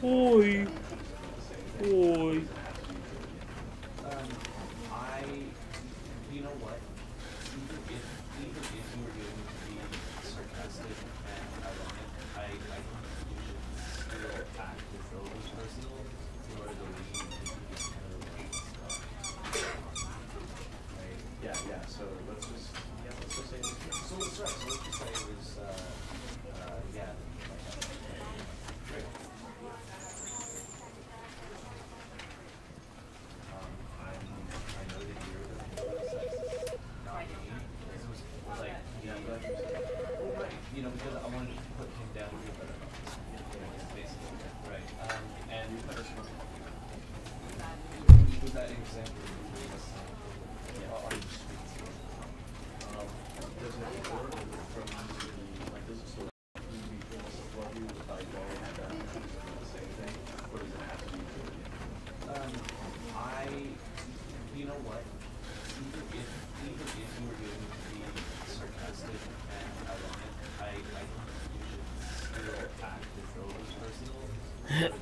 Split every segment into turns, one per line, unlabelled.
Oi. Oi.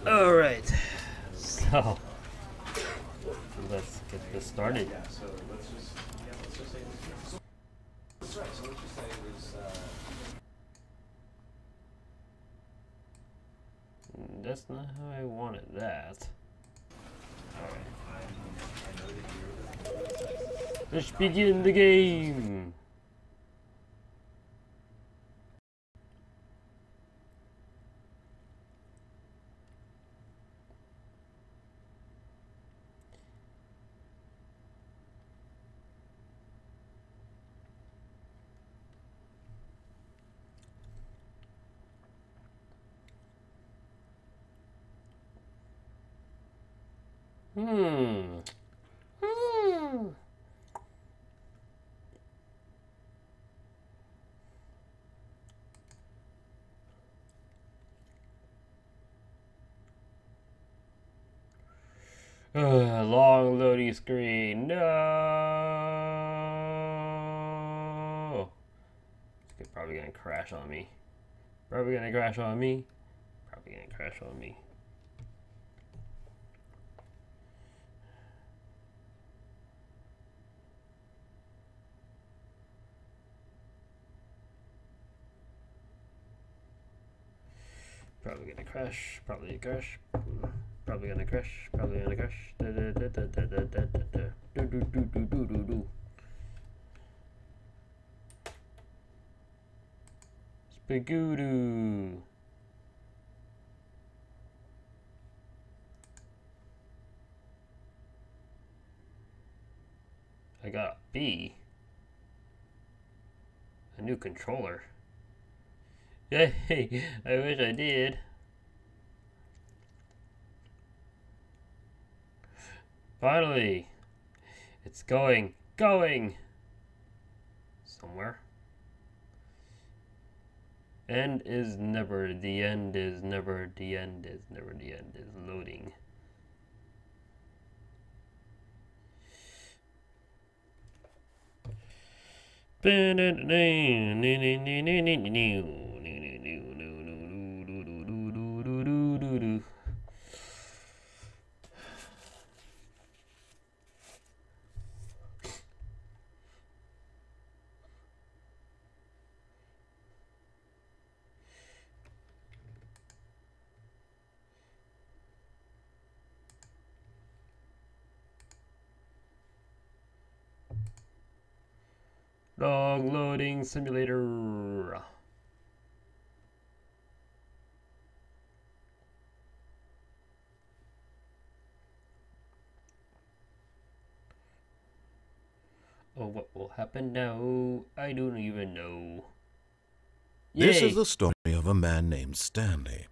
All right. So let's get this started. That's not how I wanted that. Alright. Let's begin the game! Hmm. Long loading screen. No. It's probably gonna crash on me. Probably gonna crash on me. Probably gonna crash on me. Probably gonna crash. Probably gonna crash. Probably gonna crash. Probably gonna crash. Spagoodoo. I got a B. A new controller. Yay! I wish I did. Finally! It's going somewhere. End is never, the end is never, the end is never, the end is loading. Long loading simulator. Oh, what will happen now? I don't even know.
This is the story of a man named Stanley.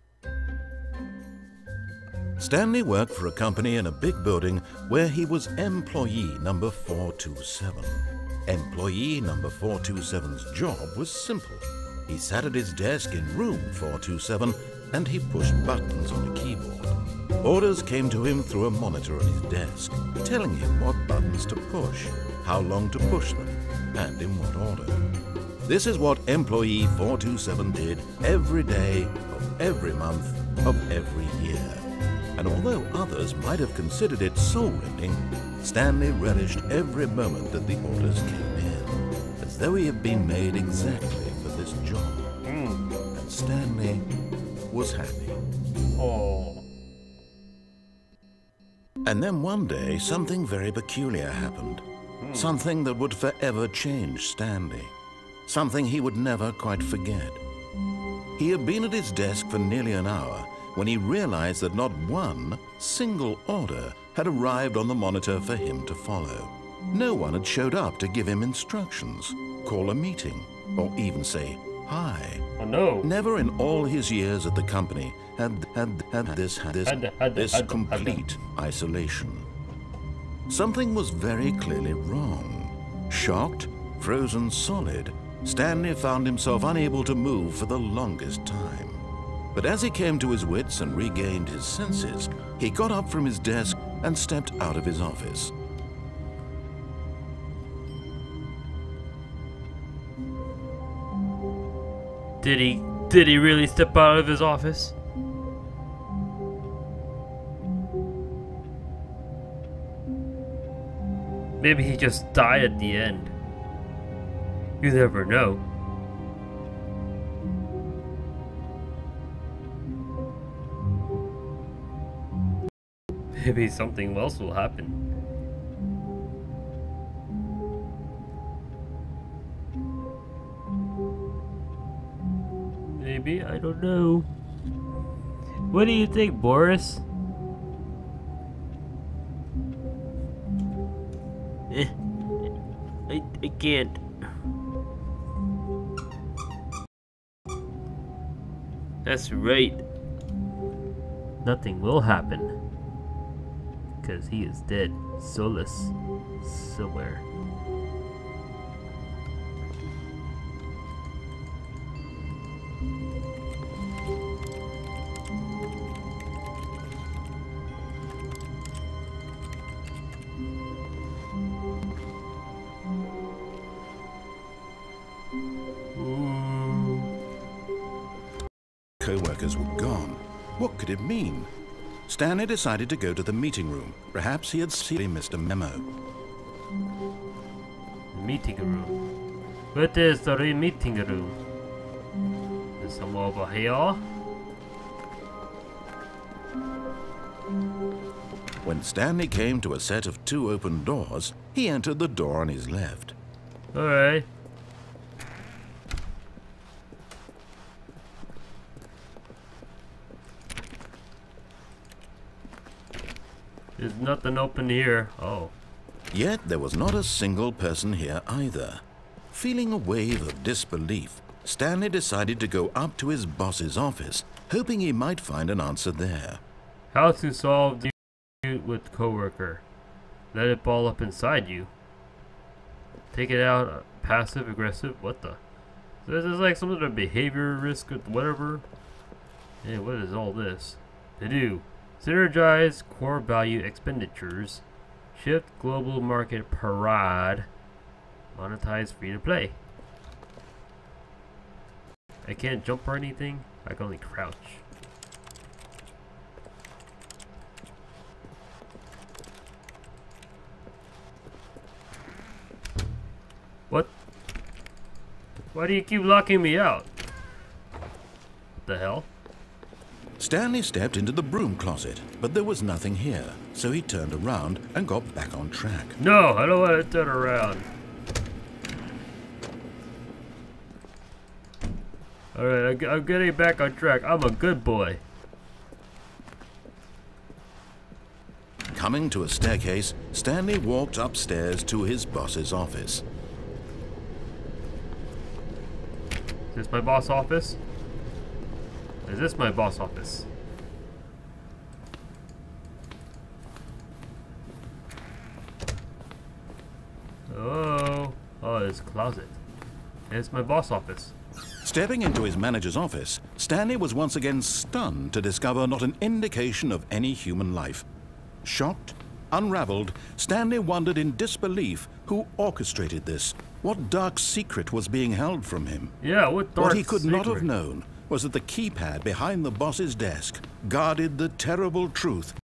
Stanley worked for a company in a big building where he was employee number 427. Employee number 427's job was simple. He sat at his desk in room 427 and he pushed buttons on a keyboard. Orders came to him through a monitor on his desk, telling him what buttons to push, how long to push them, and in what order. This is what employee 427 did every day of every month of every year. And although others might have considered it soul-rending, Stanley relished every moment that the orders came in, as though he had been made exactly for this job. And Stanley was happy.
Oh.
And then one day, something very peculiar happened. Something that would forever change Stanley. Something he would never quite forget. He had been at his desk for nearly an hour when he realized that not one single order had arrived on the monitor for him to follow. No one had showed up to give him instructions, call a meeting, or even say hi.
Oh no.
Never in all his years at the company had this complete isolation. Something was very clearly wrong. Shocked, frozen solid, Stanley found himself unable to move for the longest time. But as he came to his wits and regained his senses, he got up from his desk and stepped out of his office.
Did he really step out of his office? Maybe he just died at the end. You never know. Maybe something else will happen. Maybe, I don't know. What do you think, Boris? I can't. That's right. Nothing will happen. Because he is dead, soulless, somewhere.
Co-workers were gone. What could it mean? Stanley decided to go to the meeting room. Perhaps he had missed a memo.
Meeting room. What is the meeting room? Is someone over here?
When Stanley came to a set of 2 open doors, he entered the door on his left.
Alright. There's nothing open here. Oh.
Yet there was not a single person here either. Feeling a wave of disbelief, Stanley decided to go up to his boss's office, hoping he might find an answer there.
How to solve dispute with coworker? Let it ball up inside you. Take it out. Passive aggressive. What the? So this is like some of the behavior risk or whatever. Hey, what is all this? To do. Synergize core value expenditures. Shift global market parade. Monetize free to play. I can't jump or anything. I can only crouch. What? Why do you keep locking me out? What the hell?
Stanley stepped into the broom closet, but there was nothing here, so he turned around and got back on track.
No, I don't want to turn around. Alright, I'm getting back on track. I'm a good boy.
Coming to a staircase, Stanley walked upstairs to his boss's office.
Is this my boss office? Is this my boss office? Oh, it's a closet. It's my boss office.
Stepping into his manager's office, Stanley was once again stunned to discover not an indication of any human life. Shocked, unraveled, Stanley wondered in disbelief who orchestrated this. What dark secret was being held from him?
Yeah, what dark
What he could not
secret?
have known was that the keypad behind the boss's desk guarded the terrible truth the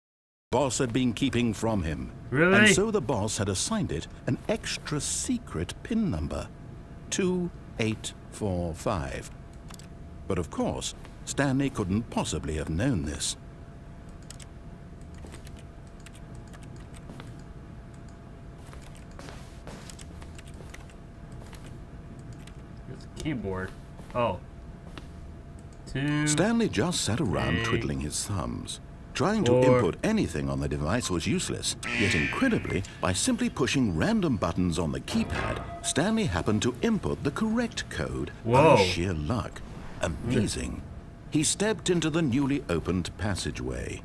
boss had been keeping from him.
Really?
And so the boss had assigned it an extra secret PIN number, 2845. But of course, Stanley couldn't possibly have known this.
It's a keyboard. Oh.
Stanley just sat around twiddling his thumbs. Trying to input anything on the device was useless, yet incredibly, by simply pushing random buttons on the keypad, Stanley happened to input the correct code by sheer luck. Amazing. He stepped into the newly opened passageway.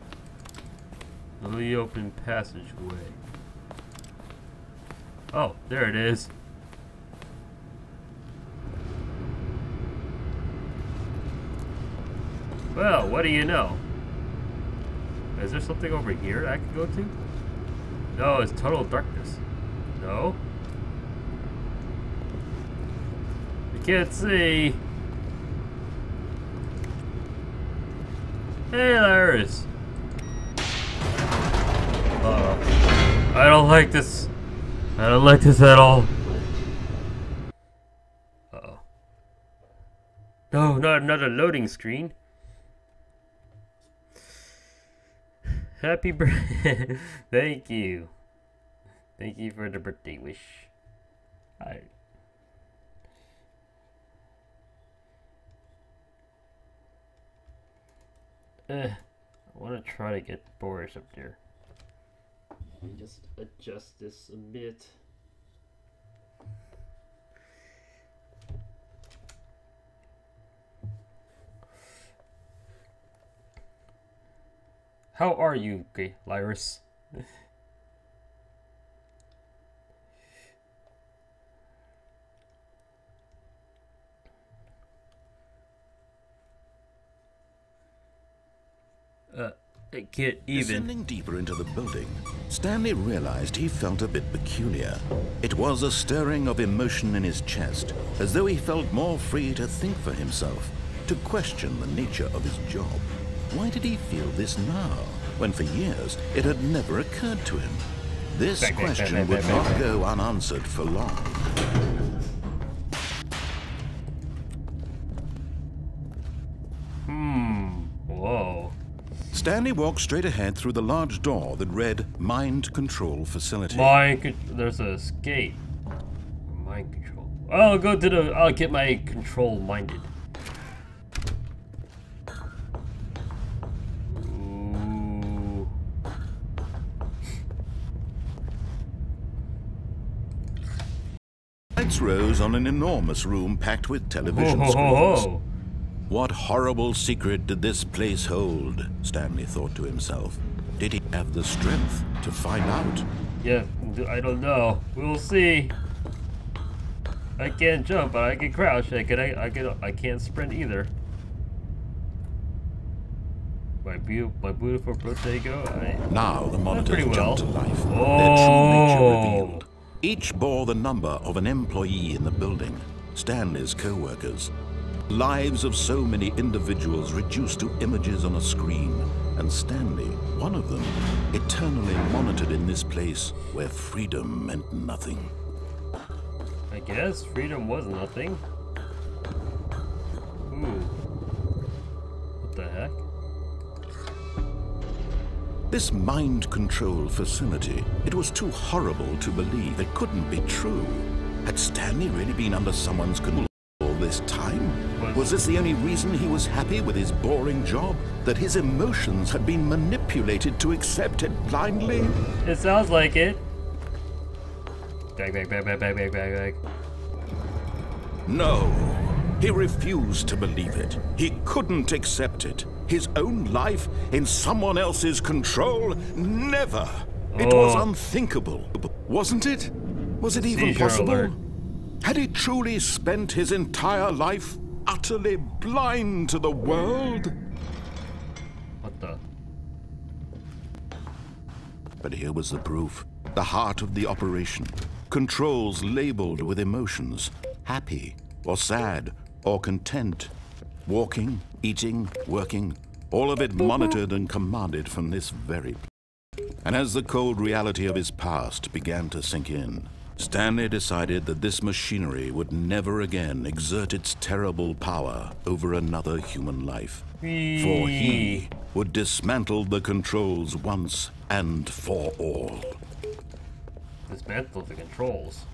Newly opened passageway. Oh, there it is. Well, what do you know? Is there something over here that I can go to? No, it's total darkness. No? I can't see. Hey, Iris. I don't like this. I don't like this at all. Uh-oh. No, not another loading screen. Happy birthday. Thank you. Thank you for the birthday wish. I want to try to get Boris up there. Let me just adjust this a bit. How are you, Lyris? I can't even.
Descending deeper into the building, Stanley realized he felt a bit peculiar. It was a stirring of emotion in his chest, as though he felt more free to think for himself, to question the nature of his job. Why did he feel this now, when for years it had never occurred to him? This question would not go unanswered for long.
Whoa.
Stanley walked straight ahead through the large door that read Mind Control Facility.
There's a escape. Mind control. I'll go to the. I'll get my control minded. Ooh.
Lights rose on an enormous room packed with television screens. What horrible secret did this place hold? Stanley thought to himself. Did he have the strength to find out?
Yeah, I don't know. We'll see. I can't jump, but I can crouch. I can't sprint either. My beautiful Protego.
Now the monitors jumped to life.
Oh.
Their true nature revealed. Each bore the number of an employee in the building. Stanley's co-workers. Lives of so many individuals reduced to images on a screen, and Stanley, one of them, eternally monitored in this place where freedom meant nothing.
I guess freedom was nothing. Ooh. What the heck?
This mind control facility, it was too horrible to believe. It couldn't be true. Had Stanley really been under someone's control all this time? Was this the only reason he was happy with his boring job? That his emotions had been manipulated to accept it blindly?
It sounds like it. Bag.
No. He refused to believe it. He couldn't accept it. His own life in someone else's control? Never! It was unthinkable, wasn't it? Was it even possible?
Alert.
Had he truly spent his entire life utterly blind to the world?
What the?
But here was the proof. The heart of the operation. Controls labeled with emotions. Happy, or sad, or content. Walking, eating, working. All of it monitored and commanded from this very place. And as the cold reality of his past began to sink in, Stanley decided that this machinery would never again exert its terrible power over another human life. For he would dismantle the controls once and for all.
Dismantle the controls.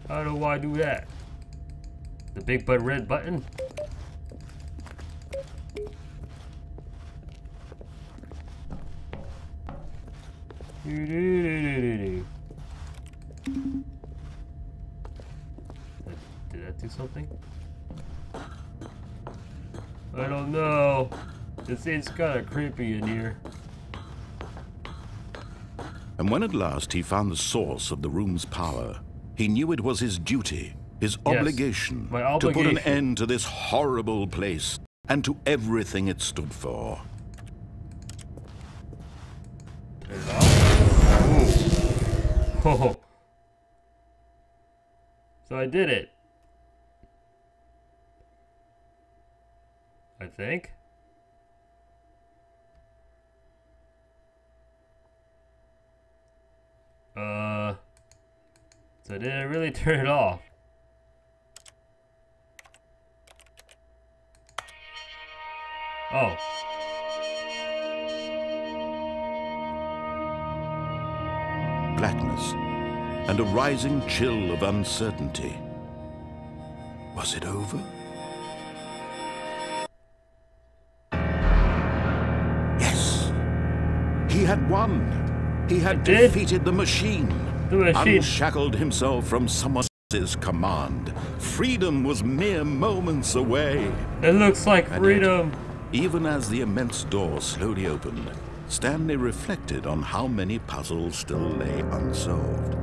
How do I do that? The big but red button? Did that do something? I don't know. It seems kind of creepy in here.
And when at last he found the source of the room's power, he knew it was his duty, his obligation, to put an end to this horrible place and to everything it stood for.
Turn it off. Oh. So I did it. I think. So did I really turn it off? Oh.
Blackness and a rising chill of uncertainty. Was it over? Yes. He had won. He had defeated the machine. Unshackled himself from someone else's command. Freedom was mere moments away.
It looks like freedom.
Yet, even as the immense door slowly opened, Stanley reflected on how many puzzles still lay unsolved.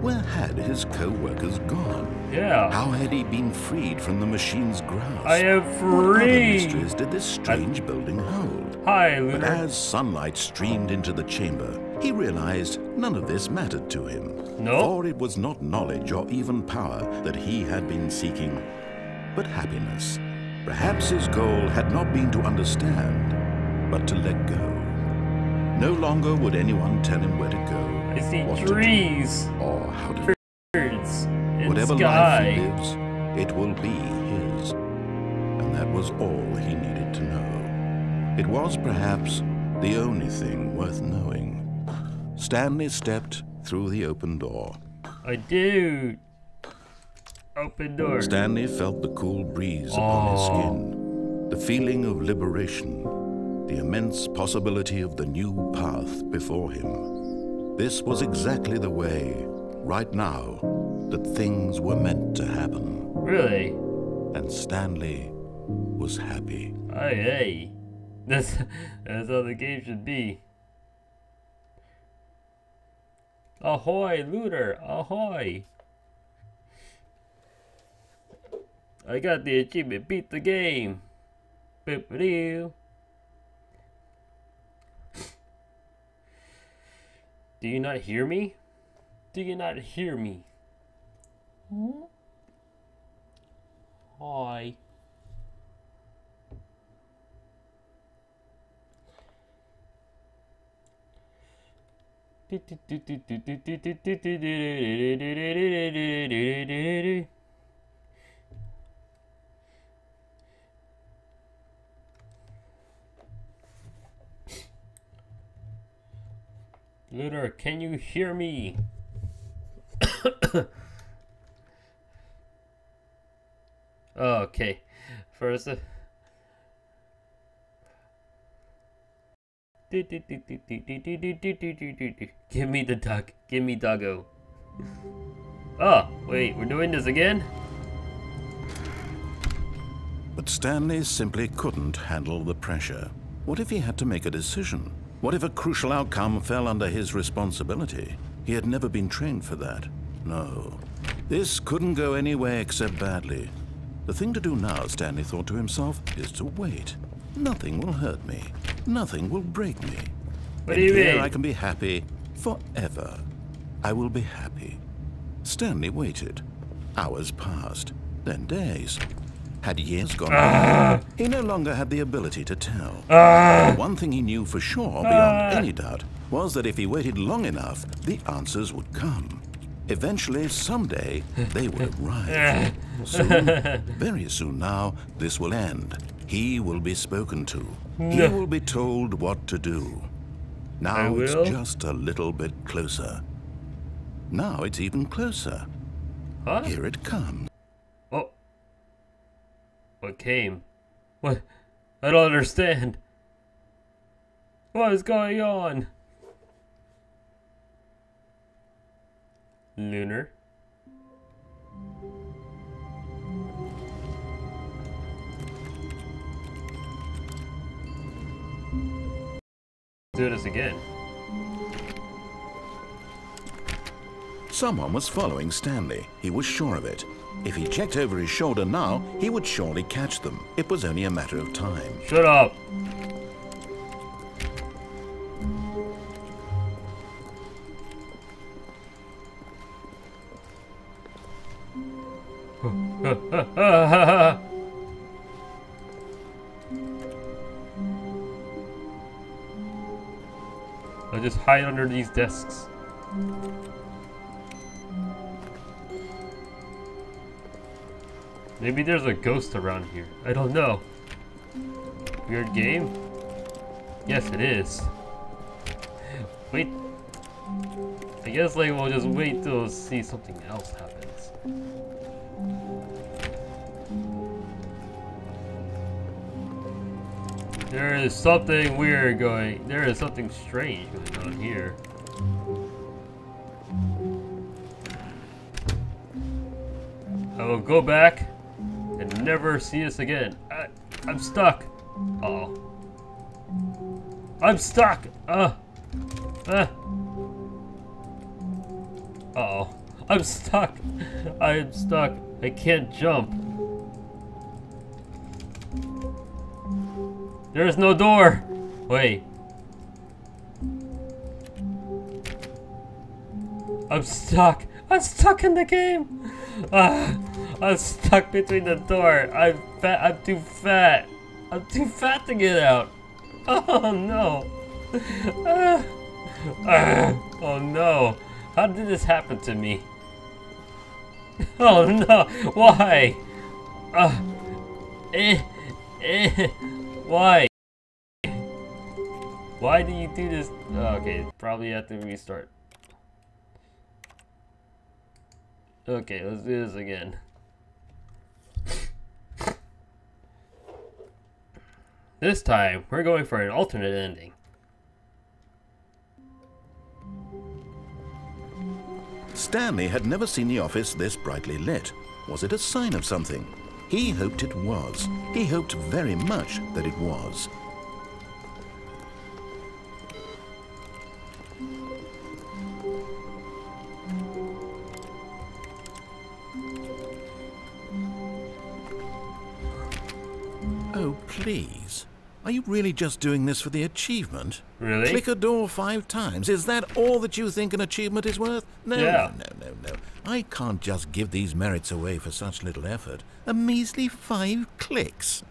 Where had his co-workers gone?
Yeah.
How had he been freed from the machine's grasp?
I am free!
What other mysteries did this strange building hold?
Hi, Lunar.
But as sunlight streamed into the chamber, he realized none of this mattered to him.
No?
For it was not knowledge or even power that he had been seeking, but happiness. Perhaps his goal had not been to understand, but to let go. No longer would anyone tell him where to go.
I see trees,
or how to
birds, and
whatever
sky.
life he lives, it will be his. And that was all he needed to know. It was perhaps the only thing worth knowing. Stanley stepped through the open door.
I do. Open door.
Stanley felt the cool breeze upon his skin, the feeling of liberation, the immense possibility of the new path before him. This was exactly the way, right now, that things were meant to happen.
Really?
And Stanley was happy.
Hey. That's how the game should be. Ahoy, looter! Ahoy! I got the achievement. Beat the game. Boop-a-doo. Do you not hear me? Do you not hear me? Hmm? Hi. Lunar, can you hear me? Okay. First. Give me the duck. Give me doggo. Oh, wait, we're doing this again?
But Stanley simply couldn't handle the pressure. What if he had to make a decision? What if a crucial outcome fell under his responsibility? He had never been trained for that. No. This couldn't go any way except badly. The thing to do now, Stanley thought to himself, is to wait. Nothing will hurt me. Nothing will break me.
What do you mean?
I can be happy forever. I will be happy. Stanley waited. Hours passed, then days. Had years gone by? He no longer had the ability to tell. One thing he knew for sure, beyond any doubt, was that if he waited long enough, the answers would come. Eventually, someday, they would arrive. Soon, very soon now, this will end. He will be spoken to. He will be told what to do. Now it's just a little bit closer. Now it's even closer.
Huh?
Here it comes.
Oh. What came? What? I don't understand. What is going on? Lunar. Do this again.
Someone was following Stanley. He was sure of it. If he checked over his shoulder now, he would surely catch them. It was only a matter of time.
Shut up. I just hide under these desks. Maybe there's a ghost around here. I don't know. Weird game? Yes, it is. Wait. I guess like we'll just wait till see something else happens. There is something weird going. There is something strange going on here. I will go back and never see us again. I'm stuck. Uh-oh. I'm stuck. Uh-oh. I'm stuck. I am stuck. I can't jump. There is no door. Wait. I'm stuck. I'm stuck in the game. I'm stuck between the door. I'm fat. I'm too fat. I'm too fat to get out. Oh no. Oh no. How did this happen to me? Oh no. Why? Why? Why do you do this? Oh, okay, probably have to restart. Okay, let's do this again. This time, we're going for an alternate ending.
Stanley had never seen the office this brightly lit. Was it a sign of something? He hoped it was. He hoped very much that it was. Oh, please. Are you really just doing this for the achievement?
Really?
Click a door 5 times. Is that all that you think an achievement is worth? No,
yeah.
No. I can't just give these merits away for such little effort. A measly 5 clicks.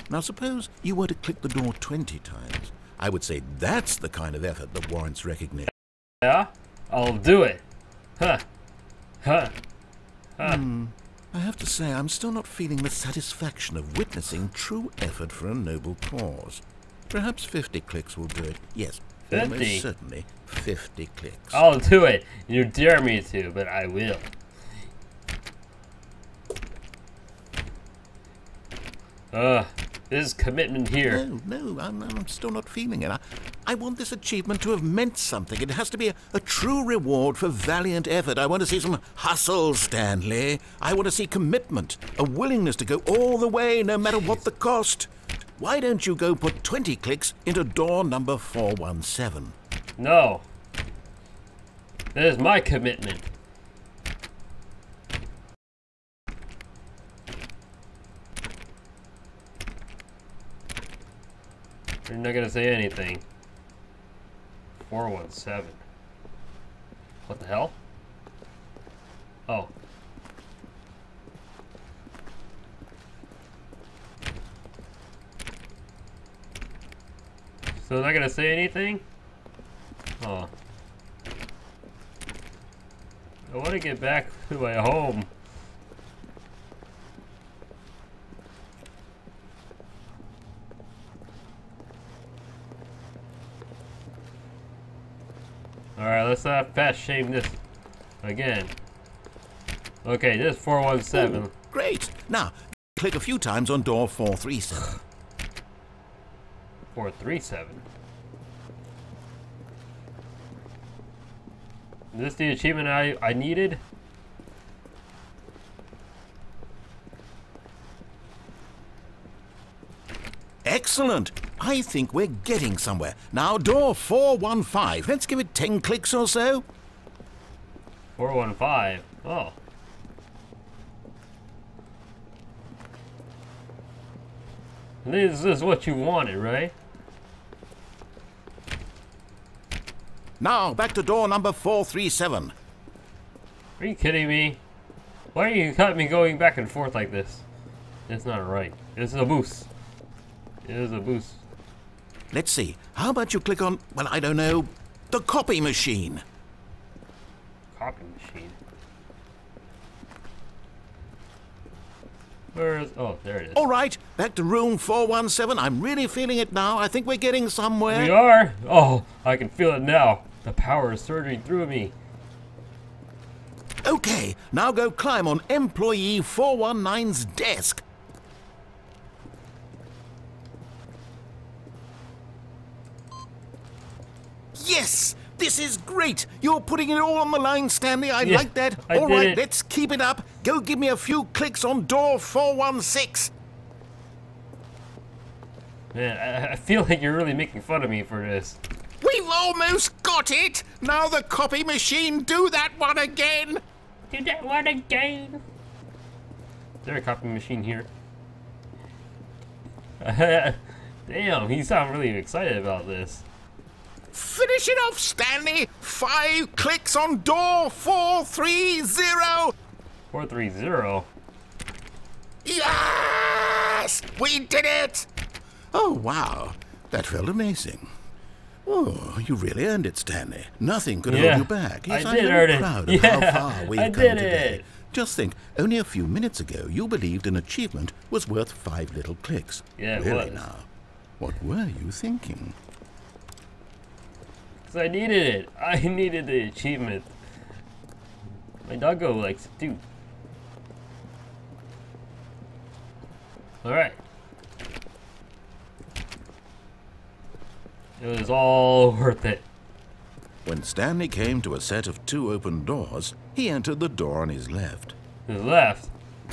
Now suppose you were to click the door 20 times. I would say that's the kind of effort that warrants recognition.
Yeah? I'll do it. Huh.
I have to say, I'm still not feeling the satisfaction of witnessing true effort for a noble cause. Perhaps 50 clicks will do it. Yes,
50?
almost certainly 50 clicks.
I'll do it. You dare me to, but I will. This commitment here.
No, I'm still not feeling it. I want this achievement to have meant something. It has to be a true reward for valiant effort. I want to see some hustle, Stanley. I want to see commitment, a willingness to go all the way, no matter what the cost. Why don't you go put 20 clicks into door number 417?
No. That is my commitment. You're not gonna say anything. 417. What the hell? Oh. So they're not gonna say anything? Oh. I want to get back to my home. Alright, let's not fast shame this again. Okay, this is 417.
Ooh, great! Now, click a few times on door 437.
437. Is this the achievement I needed?
Excellent! I think we're getting somewhere. Now, door 415. Let's give it 10 clicks or so.
415. Oh. This is what you wanted, right?
Now, back to door number 437.
Are you kidding me? Why are you cut me going back and forth like this? It's not right. This is a boost. It is a boost.
Let's see. How about you click on, well, I don't know, the copy machine?
Copy machine. Where is... Oh, there it is.
All right, back to room 417. I'm really feeling it now. I think we're getting somewhere.
We are? Oh, I can feel it now. The power is surging through me.
Okay, now go climb on employee 419's desk. Yes! This is great! You're putting it all on the line, Stanley. I like that. All right, let's keep it up. Go give me a few clicks on door 416.
Man, I feel like you're really making fun of me for this.
We've almost got it! Now the copy machine, do that one again!
Do that one again! Is there a copy machine here? Damn, you sound really excited about this.
Finish it off, Stanley! 5 clicks on door 430!
430?
Yes! We did it! Oh, wow. That felt amazing. Oh, you really earned it, Stanley. Nothing could hold you back. Yes, I'm very proud of how far we've come today. Just think, only a few minutes ago, you believed an achievement was worth 5 little clicks.
Yeah, it
really
was.
Now, what were you thinking?
Because I needed it. I needed the achievement. My doggo likes it too. Alright. It was all worth it.
When Stanley came to a set of 2 open doors, he entered the door on his left.
His left?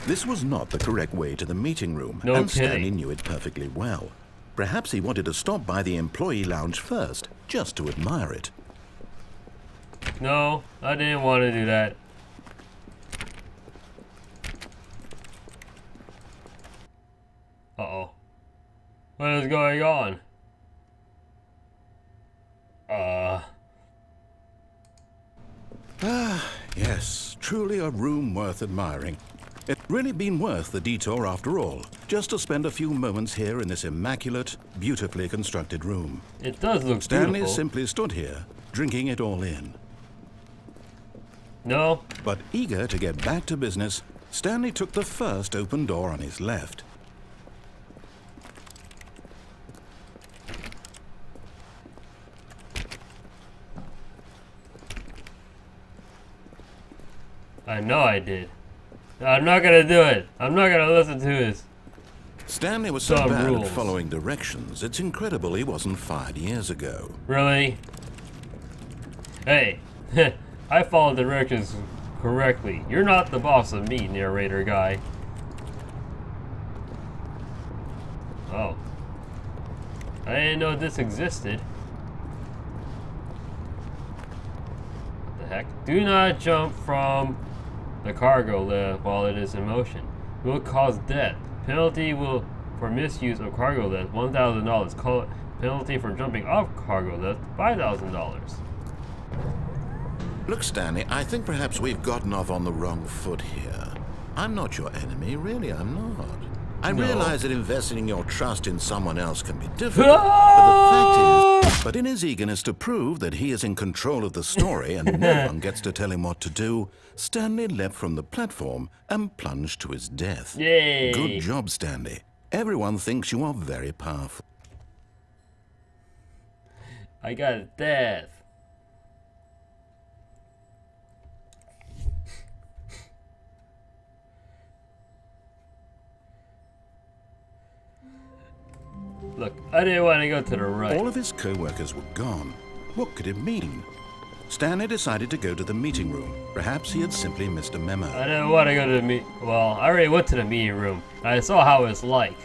This was not the correct way to the meeting room,
No
and
kidding.
Stanley knew it perfectly well. Perhaps he wanted to stop by the employee lounge first, just to admire it.
No, I didn't want to do that. Uh-oh. What is going on?
Yes, truly a room worth admiring. It's really been worth the detour after all, just to spend a few moments here in this immaculate, beautifully constructed room.
It does look
Stanley
beautiful.
simply stood here, drinking it all in.
No?
But eager to get back to business, Stanley took the first open door on his left.
I know I did. I'm not gonna do it. I'm not gonna listen to this.
Stanley was so
Some
bad
rules.
at following directions, it's incredible he wasn't fired years ago.
Really? Hey, I followed directions correctly. You're not the boss of me, narrator guy. Oh. I didn't know this existed. What the heck? Do not jump from the cargo lift while it is in motion. It will cause death. Penalty will for misuse of cargo lift, $1,000. Penalty for jumping off cargo lift, $5,000.
Look, Stanley, I think perhaps we've gotten off on the wrong foot here. I'm not your enemy, really, I'm not. I realize that investing your trust in someone else can be difficult, but the fact is, but in his eagerness to prove that he is in control of the story and no one gets to tell him what to do, Stanley leapt from the platform and plunged to his death.
Yay!
Good job, Stanley. Everyone thinks you are very powerful.
I got death. Look, I didn't want to go to the right.
All of his co-workers were gone. What could it mean? Stanley decided to go to the meeting room. Perhaps he had simply missed a memo.
I didn't want to go to the Well, I already went to the meeting room. I saw how it's like.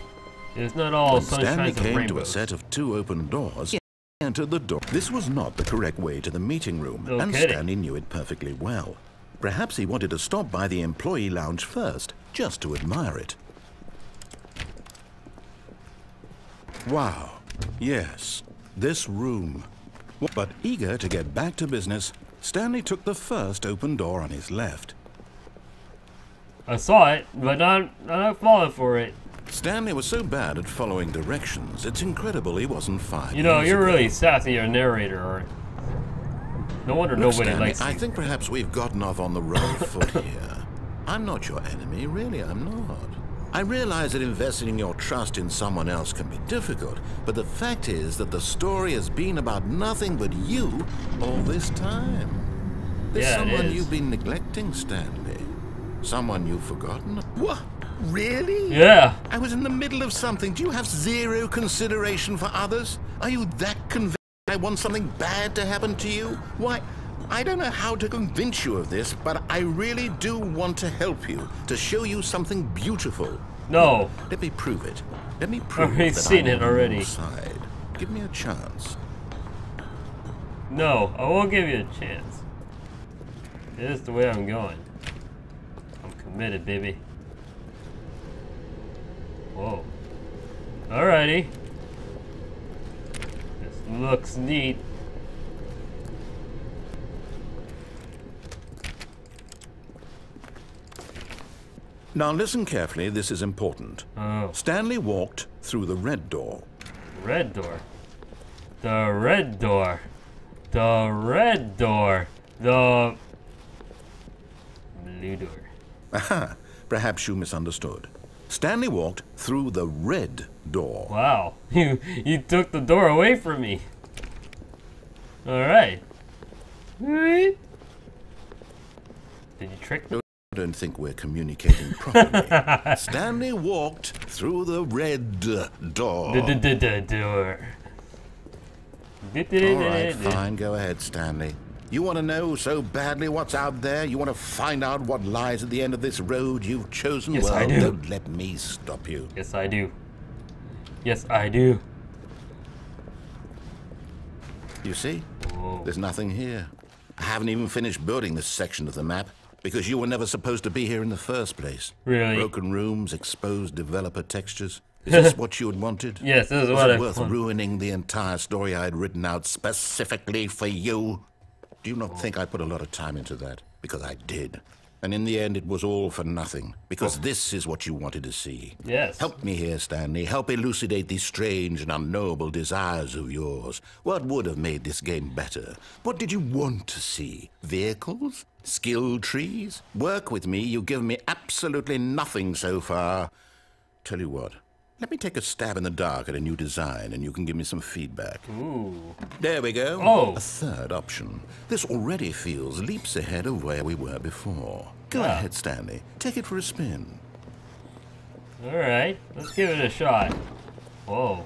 It's not all
When
sunshine
Stanley
and
came
rainbows.
to a set of 2 open doors, he entered the door. This was not the correct way to the meeting room, and
kidding.
Stanley knew it perfectly well. Perhaps he wanted to stop by the employee lounge first, just to admire it. Wow, yes, this room. But eager to get back to business, Stanley took the first open door on his left.
I saw it, but not falling for it.
Stanley was so bad at following directions, it's incredible he wasn't fired.
You know,
years
you're
ago.
really sassy, a narrator. Or no wonder
Look,
nobody
Stanley,
likes
I
you.
think perhaps we've gotten off on the wrong foot here. I'm not your enemy, really, I'm not. I realize that investing your trust in someone else can be difficult, but the fact is that the story has been about nothing but you all this time. There's
Yeah, it
someone
is.
you've been neglecting, Stanley. Someone you've forgotten. What? Really?
Yeah.
I was in the middle of something. Do you have zero consideration for others? Are you that convinced I want something bad to happen to you? Why, I don't know how to convince you of this, but I really do want to help you, to show you something beautiful.
No.
Let me prove it. Let me prove
already
that
seen
I'm
it
on
already.
your side. Give me a chance.
No, I won't give you a chance. This is the way I'm going. I'm committed, baby. Whoa. Alrighty. This looks neat.
Now listen carefully, this is important.
Oh.
Stanley walked through the red door.
Red door. The red door. The red door. The blue door.
Aha, perhaps you misunderstood. Stanley walked through the red door.
Wow. You took the door away from me. Alright. Did you trick me?
I don't think we're communicating properly. Stanley walked through the red door.
Door.
All right, fine, go ahead, Stanley. You want to know so badly what's out there? You want to find out what lies at the end of this road you've chosen?
Yes,
well,
I do.
Don't let me stop you.
Yes, I do. Yes, I do.
You see?
Whoa.
There's nothing here. I haven't even finished building this section of the map because you were never supposed to be here in the first place.
Really?
Broken rooms, exposed developer textures. Is this what you had wanted?
Yes, this is
Was
what
it
I
worth
want.
ruining the entire story I had written out specifically for you? Do you not think I put a lot of time into that? Because I did. And in the end, it was all for nothing. Because this is what you wanted to see.
Yes.
Help me here, Stanley. Help elucidate these strange and unknowable desires of yours. What would have made this game better? What did you want to see? Vehicles? Skill trees? Work with me. You've given me absolutely nothing so far. Tell you what. Let me take a stab in the dark at a new design, and you can give me some feedback.
Ooh.
There we go.
Oh.
A third option. This already feels leaps ahead of where we were before. Go
Yeah.
ahead, Stanley. Take it for a spin.
Alright, let's give it a shot. Whoa.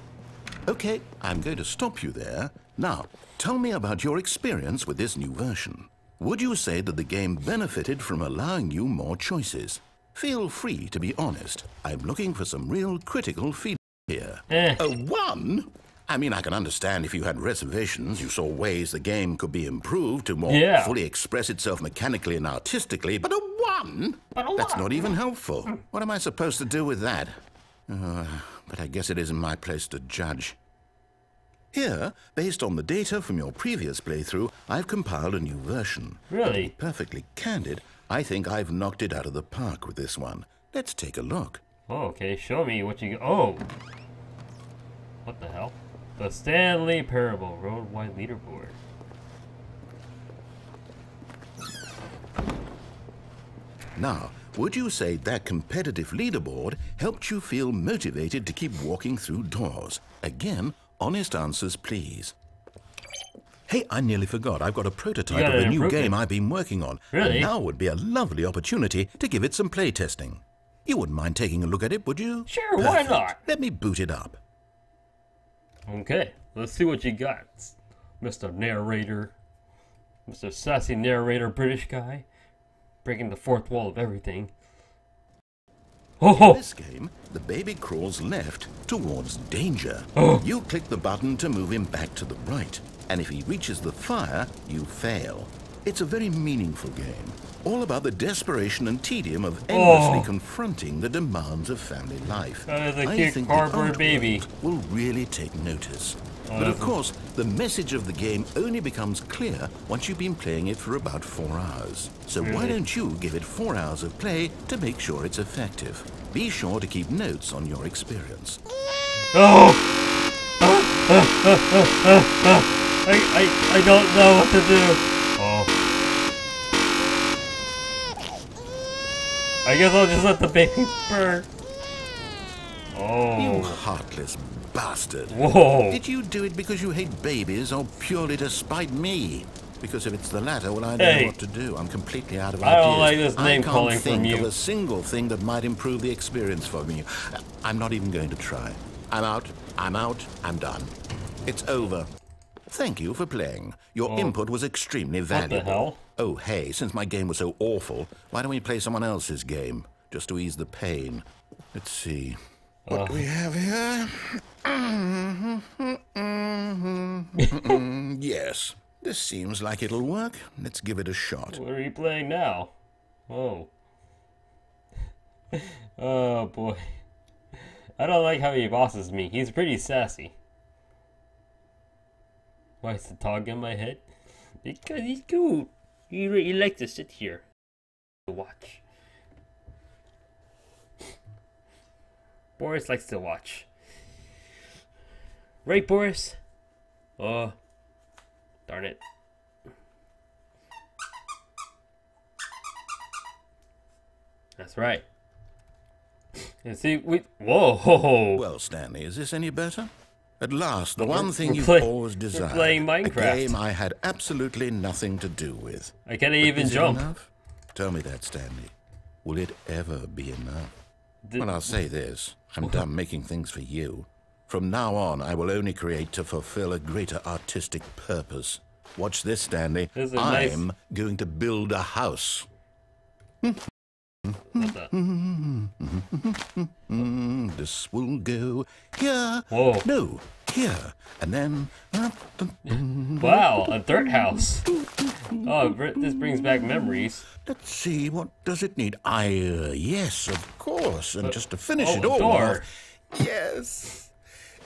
Okay, I'm going to stop you there. Now, tell me about your experience with this new version. Would you say that the game benefited from allowing you more choices? Feel free to be honest. I'm looking for some real critical feedback here. A 1? I mean, I can understand if you had reservations, you saw ways the game could be improved to more fully express itself mechanically and artistically, but a 1? That's not even helpful. What am I supposed to do with that? But I guess it isn't my place to judge. Here, based on the data from your previous playthrough, I've compiled a new version.
Really?
To be perfectly candid, I think I've knocked it out of the park with this one. Let's take a look.
Oh, okay, show me what you got. Oh! What the hell? The Stanley Parable Road-wide Leaderboard.
Now, would you say that competitive leaderboard helped you feel motivated to keep walking through doors? Again, honest answers, please. Hey, I nearly forgot. I've got a prototype of a new game I've been working on.
Really?
And now would be a lovely opportunity to give it some play testing. You wouldn't mind taking a look at it, would you?
Sure, why not?
Let me boot it up.
Okay, let's see what you got, Mr. Narrator. Mr. Sassy Narrator British guy. Breaking the fourth wall of everything. Oh!
In this game, the baby crawls left towards danger.
Oh.
You click the button to move him back to the right, and if he reaches the fire, you fail. It's a very meaningful game, all about the desperation and tedium of endlessly confronting the demands of family life.
That is a
I
cute
think
cardboard baby.
Will really take notice. But of course, the message of the game only becomes clear once you've been playing it for about 4 hours. So why don't you give it 4 hours of play to make sure it's effective? Be sure to keep notes on your experience.
Oh! I don't know what to do. Oh. I guess I'll just let the baby burn. Oh.
You heartless bastard.
Whoa.
Did you do it because you hate babies or purely to spite me? Because if it's the latter, well, I don't know what to do. I'm completely out of ideas.
I don't like this name calling from you.
I can't think of a single thing that might improve the experience for me. I'm not even going to try. I'm out. I'm out. I'm done. It's over. Thank you for playing. Your input was extremely valuable.
What the hell?
Oh, hey, since my game was so awful, why don't we play someone else's game? Just to ease the pain. Let's see. What do we have here? Yes, this seems like it'll work. Let's give it a shot.
What are you playing now? Oh. Oh boy. I don't like how he bosses me. He's pretty sassy. Why is the dog in my head? Because he's cool. He likes to sit here to watch. Boris likes to watch. Right, Boris? Oh, darn it. That's right. And see, whoa.
Well, Stanley, is this any better? At last, the one thing you've always desired.
We're playing Minecraft.
A game I had absolutely nothing to do with.
I can't even jump.
Enough? Tell me that, Stanley. Will it ever be enough? Well, I'll say this. I'm done making things for you. From now on, I will only create to fulfill a greater artistic purpose. Watch this, Stanley. I'm going to build a house. This will go here.
Whoa.
No, here. And then...
Wow, a dirt house. Oh, this brings back memories.
Let's see, what does it need? Yes, of course. And just to finish it all
door.
off... Yes,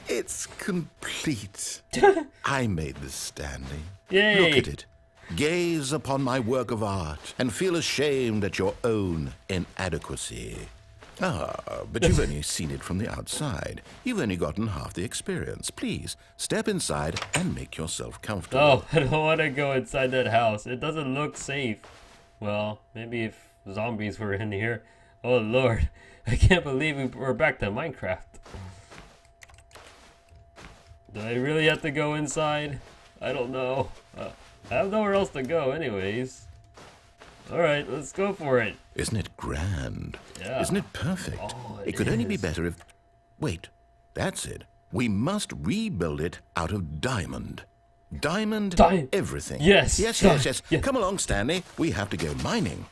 it's complete. I made this, Stanley.
Yay.
Look at it. Gaze upon my work of art and feel ashamed at your own inadequacy. But you've only seen it from the outside. You've only gotten half the experience. Please, step inside and make yourself comfortable.
Oh, I don't want to go inside that house. It doesn't look safe. Well, maybe if zombies were in here. Oh, Lord. I can't believe we're back to Minecraft. Do I really have to go inside? I don't know. I have nowhere else to go anyways. Alright, let's go for it.
Isn't it grand?
Yeah.
Isn't it perfect?
Oh,
it could only be better if... Wait, that's it. We must rebuild it out of diamond. Diamond everything.
Yes.
Yes.
Yeah.
Come along, Stanley. We have to go mining.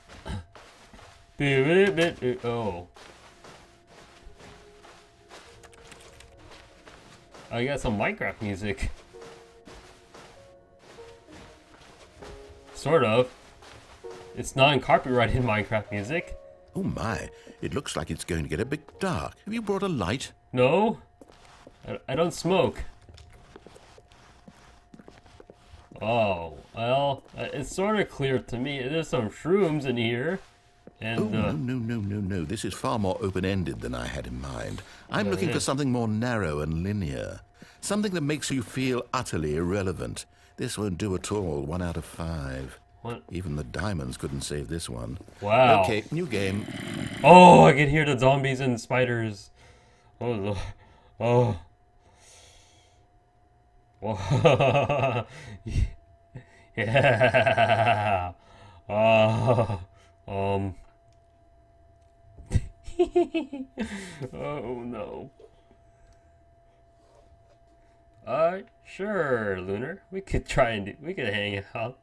Oh. I got some Minecraft music. Sort of. It's non-copyrighted Minecraft music.
Oh my, it looks like it's going to get a bit dark. Have you brought a light?
No. I don't smoke. Oh, well, it's sort of clear to me. There's some shrooms in here. And,
no. This is far more open-ended than I had in mind. I'm looking for something more narrow and linear. Something that makes you feel utterly irrelevant. This won't do at all. 1 out of 5.
What?
Even the diamonds couldn't save this one.
Wow.
Okay, new game.
Oh, I can hear the zombies and spiders. Oh, oh. Yeah. Oh no. Sure, Lunar. We could try and we could hang out.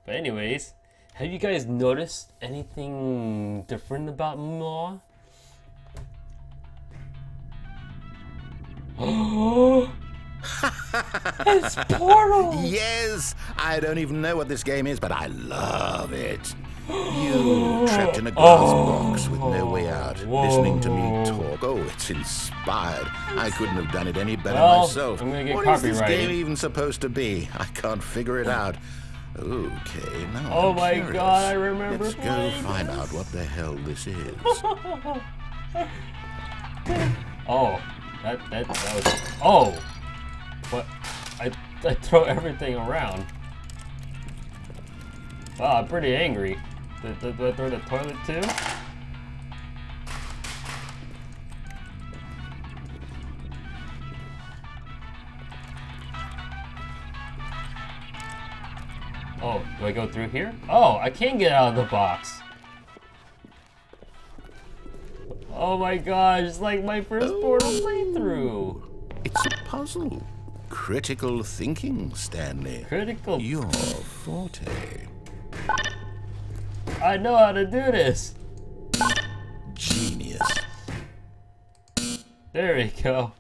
But anyways, have you guys noticed anything different about Moa? Oh, it's Portal!
Yes! I don't even know what this game is, but I love it. You trapped in a glass box with no way out, listening to me talk. Oh, it's inspired. I couldn't have done it any better myself.
I'm gonna get
what
copyrighted.
is this game even supposed to be? I can't figure it out. Okay, now
Oh
I'm
my
curious.
god, I remember.
Let's go find out what the hell this is.
Oh, that was. Oh, what? I throw everything around. Wow, I'm pretty angry. Do I throw the toilet too? Oh, do I go through here? Oh, I can get out of the box. Oh my gosh, it's like my first Portal playthrough.
It's a puzzle. Critical thinking, Stanley.
Critical.
Your forte.
I know how to do this.
Genius.
There we go.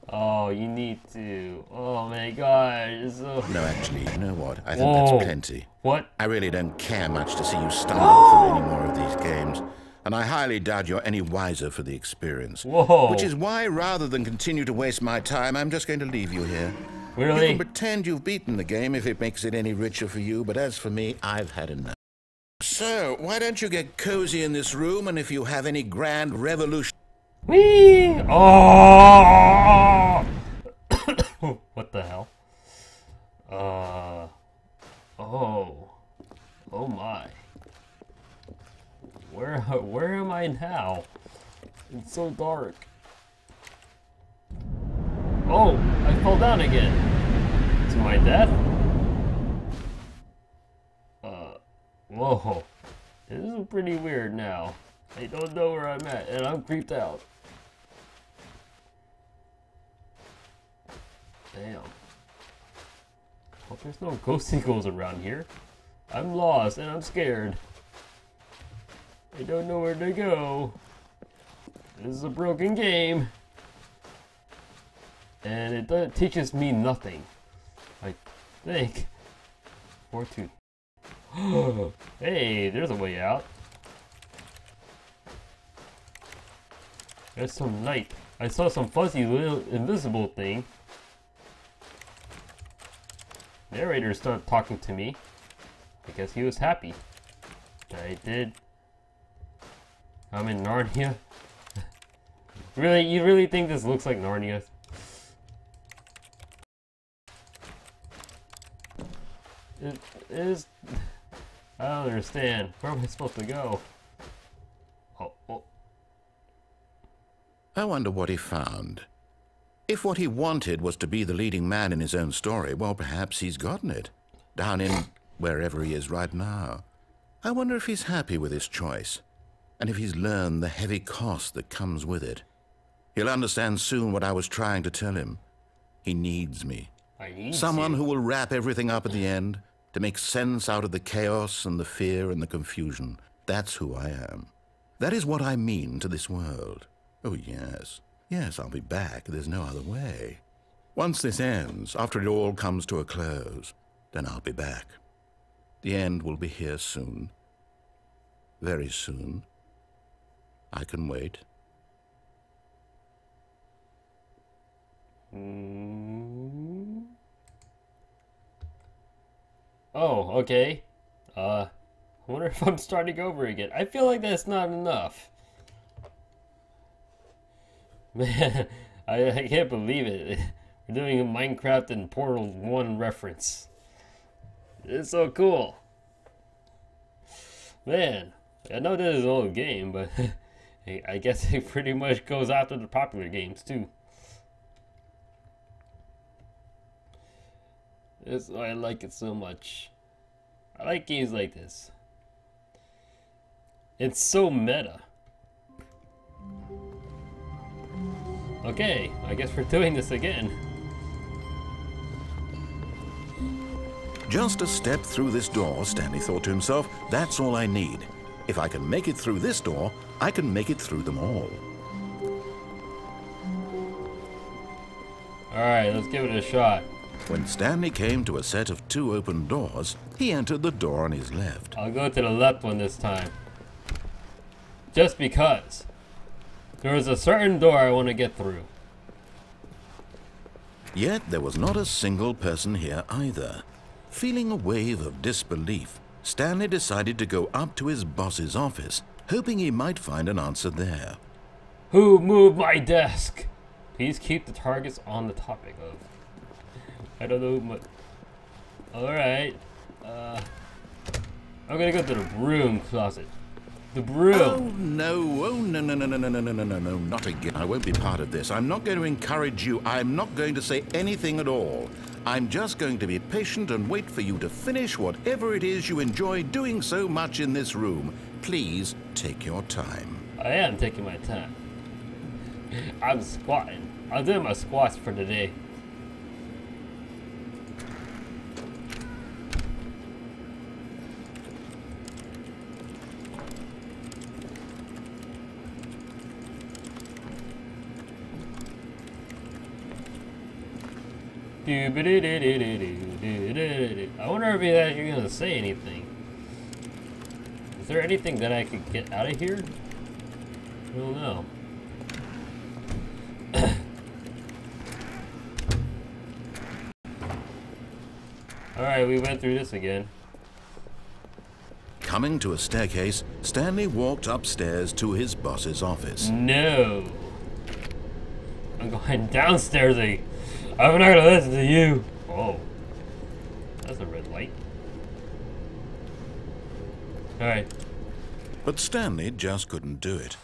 Oh, you need to. Oh my gosh. It's so...
No, actually, you know what? I think that's plenty.
What?
I really don't care much to see you stumble through any more of these games. And I highly doubt you're any wiser for the experience.
Whoa.
Which is why, rather than continue to waste my time, I'm just going to leave you here.
Really?
You can pretend you've beaten the game if it makes it any richer for you, but as for me, I've had enough. So, why don't you get cozy in this room, and if you have any grand revolution...
Whee! Oh! What the hell? Oh. Oh my. Where am I now? It's so dark. Oh, I fell down again. To my death? Whoa. This is pretty weird now. I don't know where I'm at, and I'm creeped out. Damn. Hope there's no ghost eagles around here. I'm lost, and I'm scared. I don't know where to go. This is a broken game. And it teaches me nothing. I think. Fortune. Hey, there's a way out. There's some light. I saw some fuzzy little invisible thing. Narrator started talking to me. I guess he was happy. I did. I'm in Narnia. Really? You really think this looks like Narnia? It is... I don't understand. Where am I supposed to go? Oh.
I wonder what he found. If what he wanted was to be the leading man in his own story, well, perhaps he's gotten it. Down in wherever he is right now. I wonder if he's happy with his choice, and if he's learned the heavy cost that comes with it. He'll understand soon what I was trying to tell him. He needs me. Someone who will wrap everything up at the end, to make sense out of the chaos and the fear and the confusion. That's who I am. That is what I mean to this world. Oh, yes. Yes, I'll be back. There's no other way. Once this ends, after it all comes to a close, then I'll be back. The end will be here soon. Very soon. I can wait.
Oh, okay. I wonder if I'm starting over again. I feel like that's not enough. Man, I can't believe it. We're doing a Minecraft and Portal 1 reference. It's so cool. Man, I know this is an old game, but I guess it pretty much goes after the popular games too. I like it so much. I like games like this. It's so meta. Okay, I guess we're doing this again.
Just a step through this door, Stanley thought to himself. That's all I need. If I can make it through this door, I can make it through them all.
Alright, let's give it a shot.
When Stanley came to a set of 2 open doors, he entered the door on his left.
I'll go to the left one this time. Just because. There is a certain door I want to get through.
Yet there was not a single person here either. Feeling a wave of disbelief, Stanley decided to go up to his boss's office, hoping he might find an answer there.
Who moved my desk? Please keep the targets on the topic of. I don't know what. Alright. I'm gonna go to the broom closet. The broom.
Oh no, no, not again. I won't be part of this. I'm not going to encourage you. I'm not going to say anything at all. I'm just going to be patient and wait for you to finish whatever it is you enjoy doing so much in this room. Please take your time.
I am taking my time. I'm squatting. I'm doing my squats for today. I wonder if he's actually gonna say anything. Is there anything that I could get out of here? I don't know. Alright, we went through this again.
Coming to a staircase, Stanley walked upstairs to his boss's office.
No! I'm going downstairs. I'm not gonna listen to you. Oh. That's a red light. Alright.
But Stanley just couldn't do it.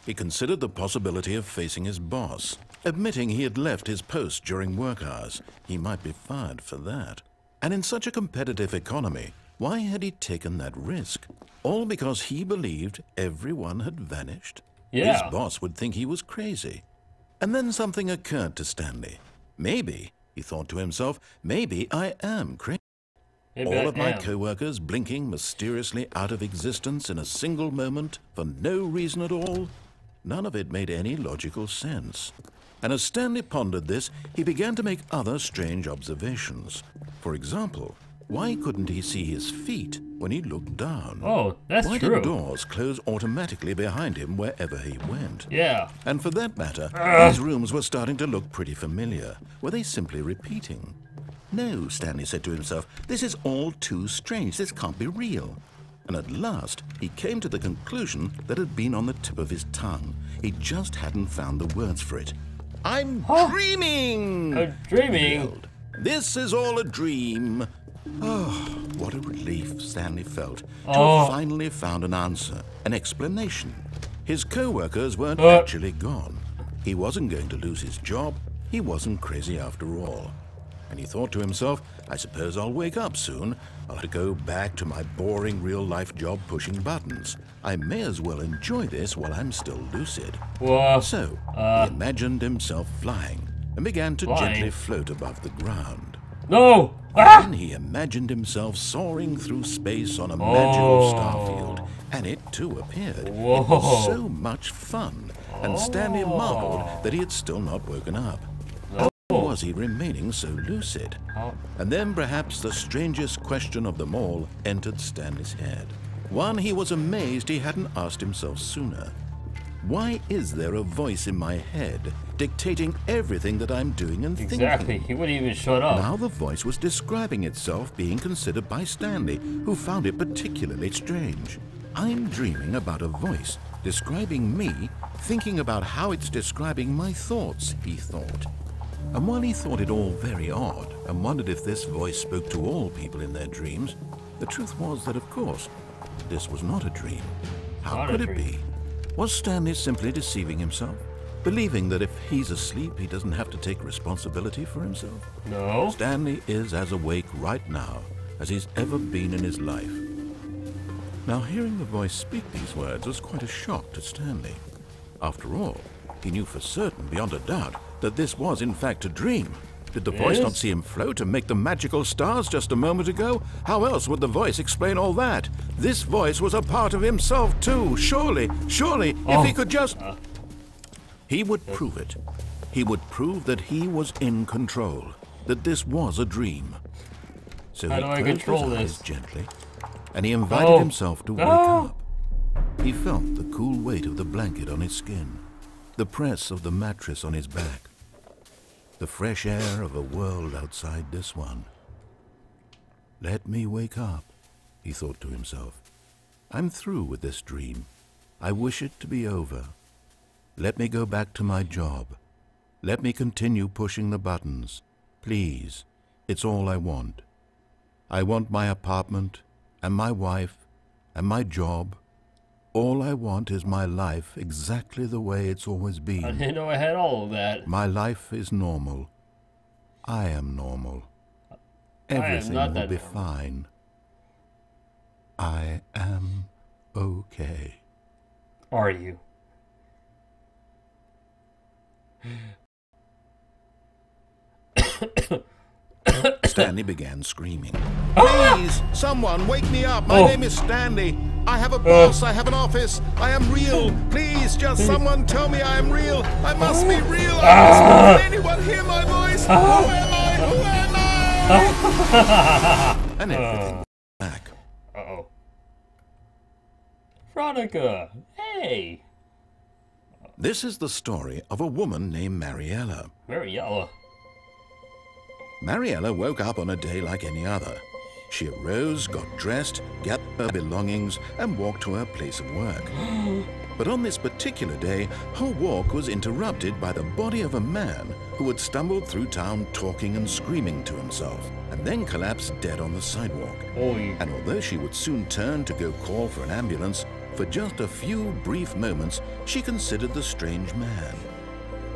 He considered the possibility of facing his boss. Admitting he had left his post during work hours, he might be fired for that. And in such a competitive economy, why had he taken that risk? All because he believed everyone had vanished?
Yeah.
His boss would think he was crazy. And then something occurred to Stanley. Maybe, he thought to himself, maybe I am crazy. All of my co-workers blinking mysteriously out of existence in a single moment for no reason at all? None of it made any logical sense. And as Stanley pondered this, he began to make other strange observations. For example, why couldn't he see his feet when he looked down?
Oh, that's
true.
Why
did doors close automatically behind him wherever he went?
Yeah.
And for that matter, these rooms were starting to look pretty familiar. Were they simply repeating? No, Stanley said to himself, this is all too strange. This can't be real. And at last, he came to the conclusion that had been on the tip of his tongue. He just hadn't found the words for it. I'm dreaming!
I'm dreaming?
This is all a dream. Oh, what a relief Stanley felt to have finally found an answer, an explanation. His co-workers weren't actually gone. He wasn't going to lose his job. he wasn't crazy after all. And he thought to himself, I suppose I'll wake up soon. I'll have to go back to my boring real-life job pushing buttons. I may as well enjoy this while I'm still lucid.
Whoa.
So, he imagined himself flying and began to
Flying?
gently float above the ground.
No! Ah!
Then he imagined himself soaring through space on a magical starfield, and it too appeared.
Whoa.
It was so much fun, and Stanley marveled that he had still not woken up. How was he remaining so lucid? And then perhaps the strangest question of them all entered Stanley's head. One he was amazed he hadn't asked himself sooner. Why is there a voice in my head dictating everything that I'm doing and thinking?
Exactly, he wouldn't even shut up.
Now the voice was describing itself being considered by Stanley, who found it particularly strange. I'm dreaming about a voice describing me, thinking about how it's describing my thoughts, he thought. And while he thought it all very odd and wondered if this voice spoke to all people in their dreams, the truth was that, of course, this was not a dream. How could it be? Was Stanley simply deceiving himself, believing that if he's asleep, he doesn't have to take responsibility for himself?
No.
Stanley is as awake right now as he's ever been in his life. Now, hearing the voice speak these words was quite a shock to Stanley. After all, he knew for certain, beyond a doubt, that this was in fact a dream. Did the voice not see him float and make the magical stars just a moment ago? How else would the voice explain all that? This voice was a part of himself too. Surely, if he could just... He would prove it. He would prove that he was in control, that this was a dream. So he closed his eyes gently, and he invited himself to wake up. He felt the cool weight of the blanket on his skin, the press of the mattress on his back, the fresh air of a world outside this one. Let me wake up, he thought to himself. I'm through with this dream. I wish it to be over. Let me go back to my job. Let me continue pushing the buttons. Please, it's all I want. I want my apartment, and my wife, and my job. All I want is my life exactly the way it's always been.
I didn't know I had all of that.
My life is normal. I am normal. Everything will be fine. I am okay.
Are you?
Stanley began screaming. Please, someone wake me up. My name is Stanley. I have a boss. I have an office. I am real. Please, just someone tell me I am real. I must be real. I must be. Can anyone hear my voice? Who am I? Who am I? And everything was back.
Uh-oh. Veronica, hey!
This is the story of a woman named Mariella.
Mariella.
Mariella woke up on a day like any other. She arose, got dressed, gathered her belongings, and walked to her place of work. But on this particular day, her walk was interrupted by the body of a man who had stumbled through town talking and screaming to himself, and then collapsed dead on the sidewalk. And although she would soon turn to go call for an ambulance, for just a few brief moments, she considered the strange man.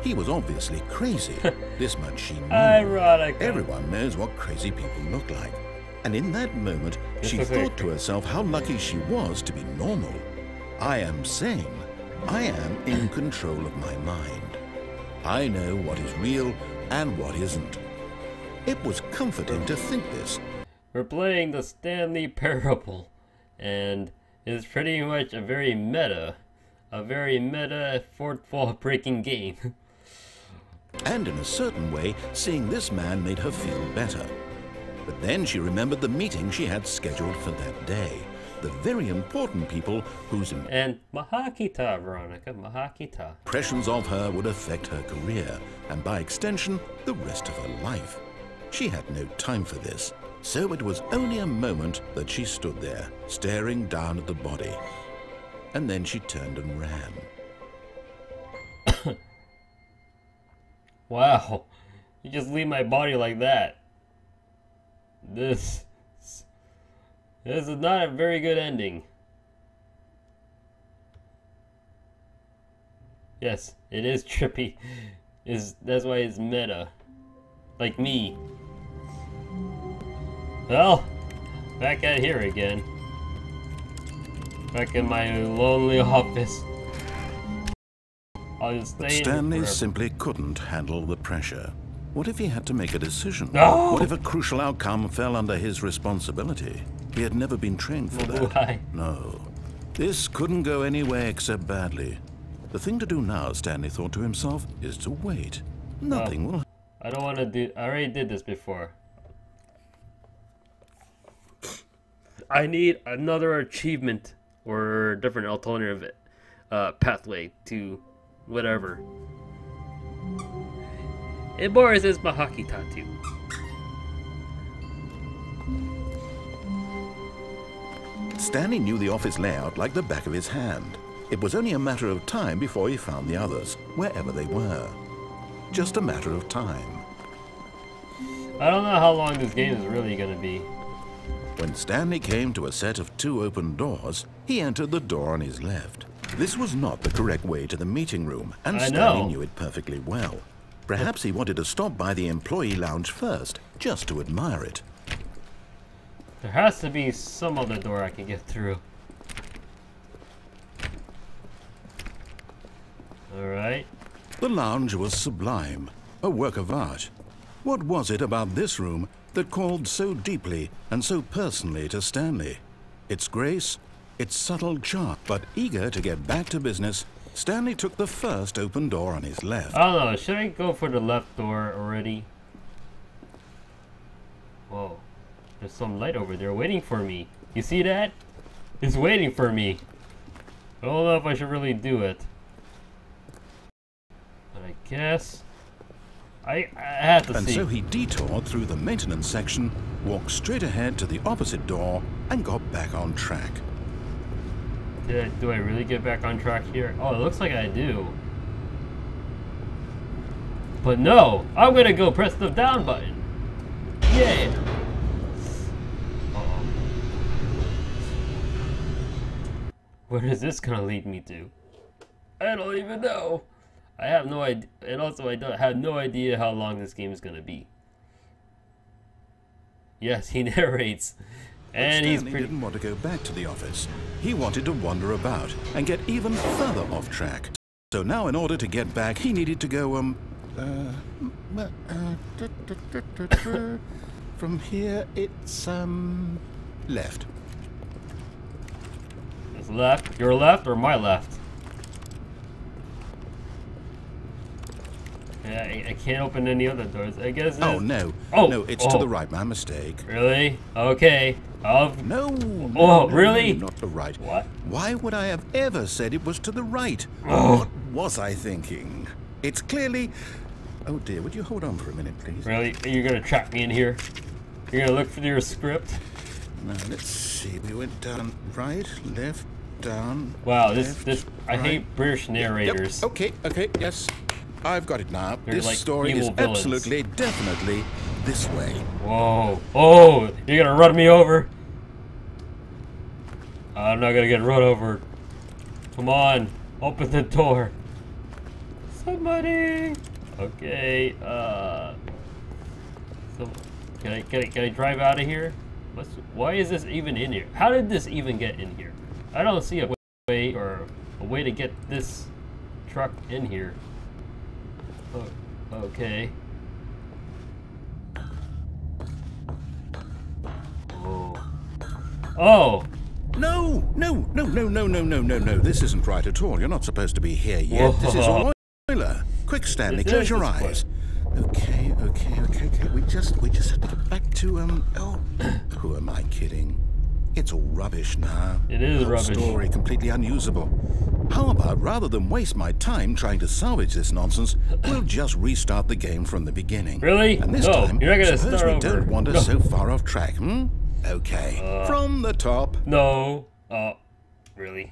He was obviously crazy. This much she knew.
Ironic.
Everyone knows what crazy people look like. And in that moment, she thought to herself how lucky she was to be normal. I am sane. I am in control of my mind. I know what is real and what isn't. It was comforting to think this.
We're playing the Stanley Parable, and it's pretty much a very meta fourth wall breaking game.
And in a certain way, seeing this man made her feel better. But then she remembered the meeting she had scheduled for that day. The very important people whose
and Mahakita, Veronica, Mahakita.
Impressions of her would affect her career, and by extension, the rest of her life. She had no time for this, so it was only a moment that she stood there, staring down at the body. And then she turned and ran.
Wow, you just leave my body like that. This is not a very good ending. Yes, it is trippy. That's why it's meta. Like me. Well, back at here again. Back in my lonely office. I'll just stay in here
Stanley
forever.
simply couldn't handle the pressure. What if he had to make a decision?
No!
What if a crucial outcome fell under his responsibility? He had never been trained for that.
Why?
No. This couldn't go any way except badly. The thing to do now, Stanley thought to himself, is to wait. Nothing will...
I don't want to do... I already did this before. I need another achievement or different alternative pathway to whatever. And Boris is my hockey tattoo.
Stanley knew the office layout like the back of his hand. It was only a matter of time before he found the others, wherever they were. Just a matter of time.
I don't know how long this game is really going to be.
When Stanley came to a set of 2 open doors, he entered the door on his left. This was not the correct way to the meeting room, and Stanley knew it perfectly well. Perhaps he wanted to stop by the employee lounge first, just to admire it.
There has to be some other door I can get through. Alright.
The lounge was sublime, a work of art. What was it about this room that called so deeply and so personally to Stanley? Its grace, its subtle charm. But eager to get back to business, Stanley took the first open door on his left.
I don't know, should I go for the left door already? Whoa, there's some light over there waiting for me. You see that? It's waiting for me. I don't know if I should really do it. But I guess I have to see.
And so he detoured through the maintenance section, walked straight ahead to the opposite door, and got back on track.
Do I really get back on track here? Oh, it looks like I do. But no, I'm gonna go press the down button. Yeah. Uh-oh. Where is this gonna lead me to? I don't even know. I have no idea, and also I have no idea how long this game is gonna be. Yes, he narrates. And
Stanley
he's pretty...
didn't want to go back to the office. He wanted to wander about and get even further off track. So now in order to get back, he needed to go, from here, it's, left.
It's left? Your left or my left? Yeah, I can't open any other doors. I guess it's...
Oh, no.
Oh,
no, it's to the right. My mistake.
Really? Okay.
No.
Really?
No, not the right.
What?
Why would I have ever said it was to the right?
Oh.
What was I thinking? It's clearly... Oh, dear. Would you hold on for a minute, please?
Really? You're going to trap me in here? You're going to look for your script?
Now, let's see. We went down right, left, down.
Wow,
left,
this I
right.
hate British narrators.
Yep. Okay, yes. I've got it now.
They're
This
like
story
evil
is
villains.
absolutely, definitely this way.
Whoa. Oh, you're going to run me over? I'm not going to get run over. Come on. Open the door. Somebody. Okay. So, can I drive out of here? Why is this even in here? How did this even get in here? I don't see a way or a way to get this truck in here. Oh, okay. Oh. Oh!
No. This isn't right at all. You're not supposed to be here yet.
Whoa.
This is a spoiler. Quick, Stanley, close your eyes. Okay. We just have to get back to, oh, who am I kidding? It's all rubbish now.
It is
Whole
rubbish.
Story completely unusable. How about, rather than waste my time trying to salvage this nonsense, we'll just restart the game from the beginning.
Really?
And this
No,
time,
you're not gonna
suppose
start
we
over.
don't wander
No.
so far off track, hmm? Okay. From the top.
No. Really?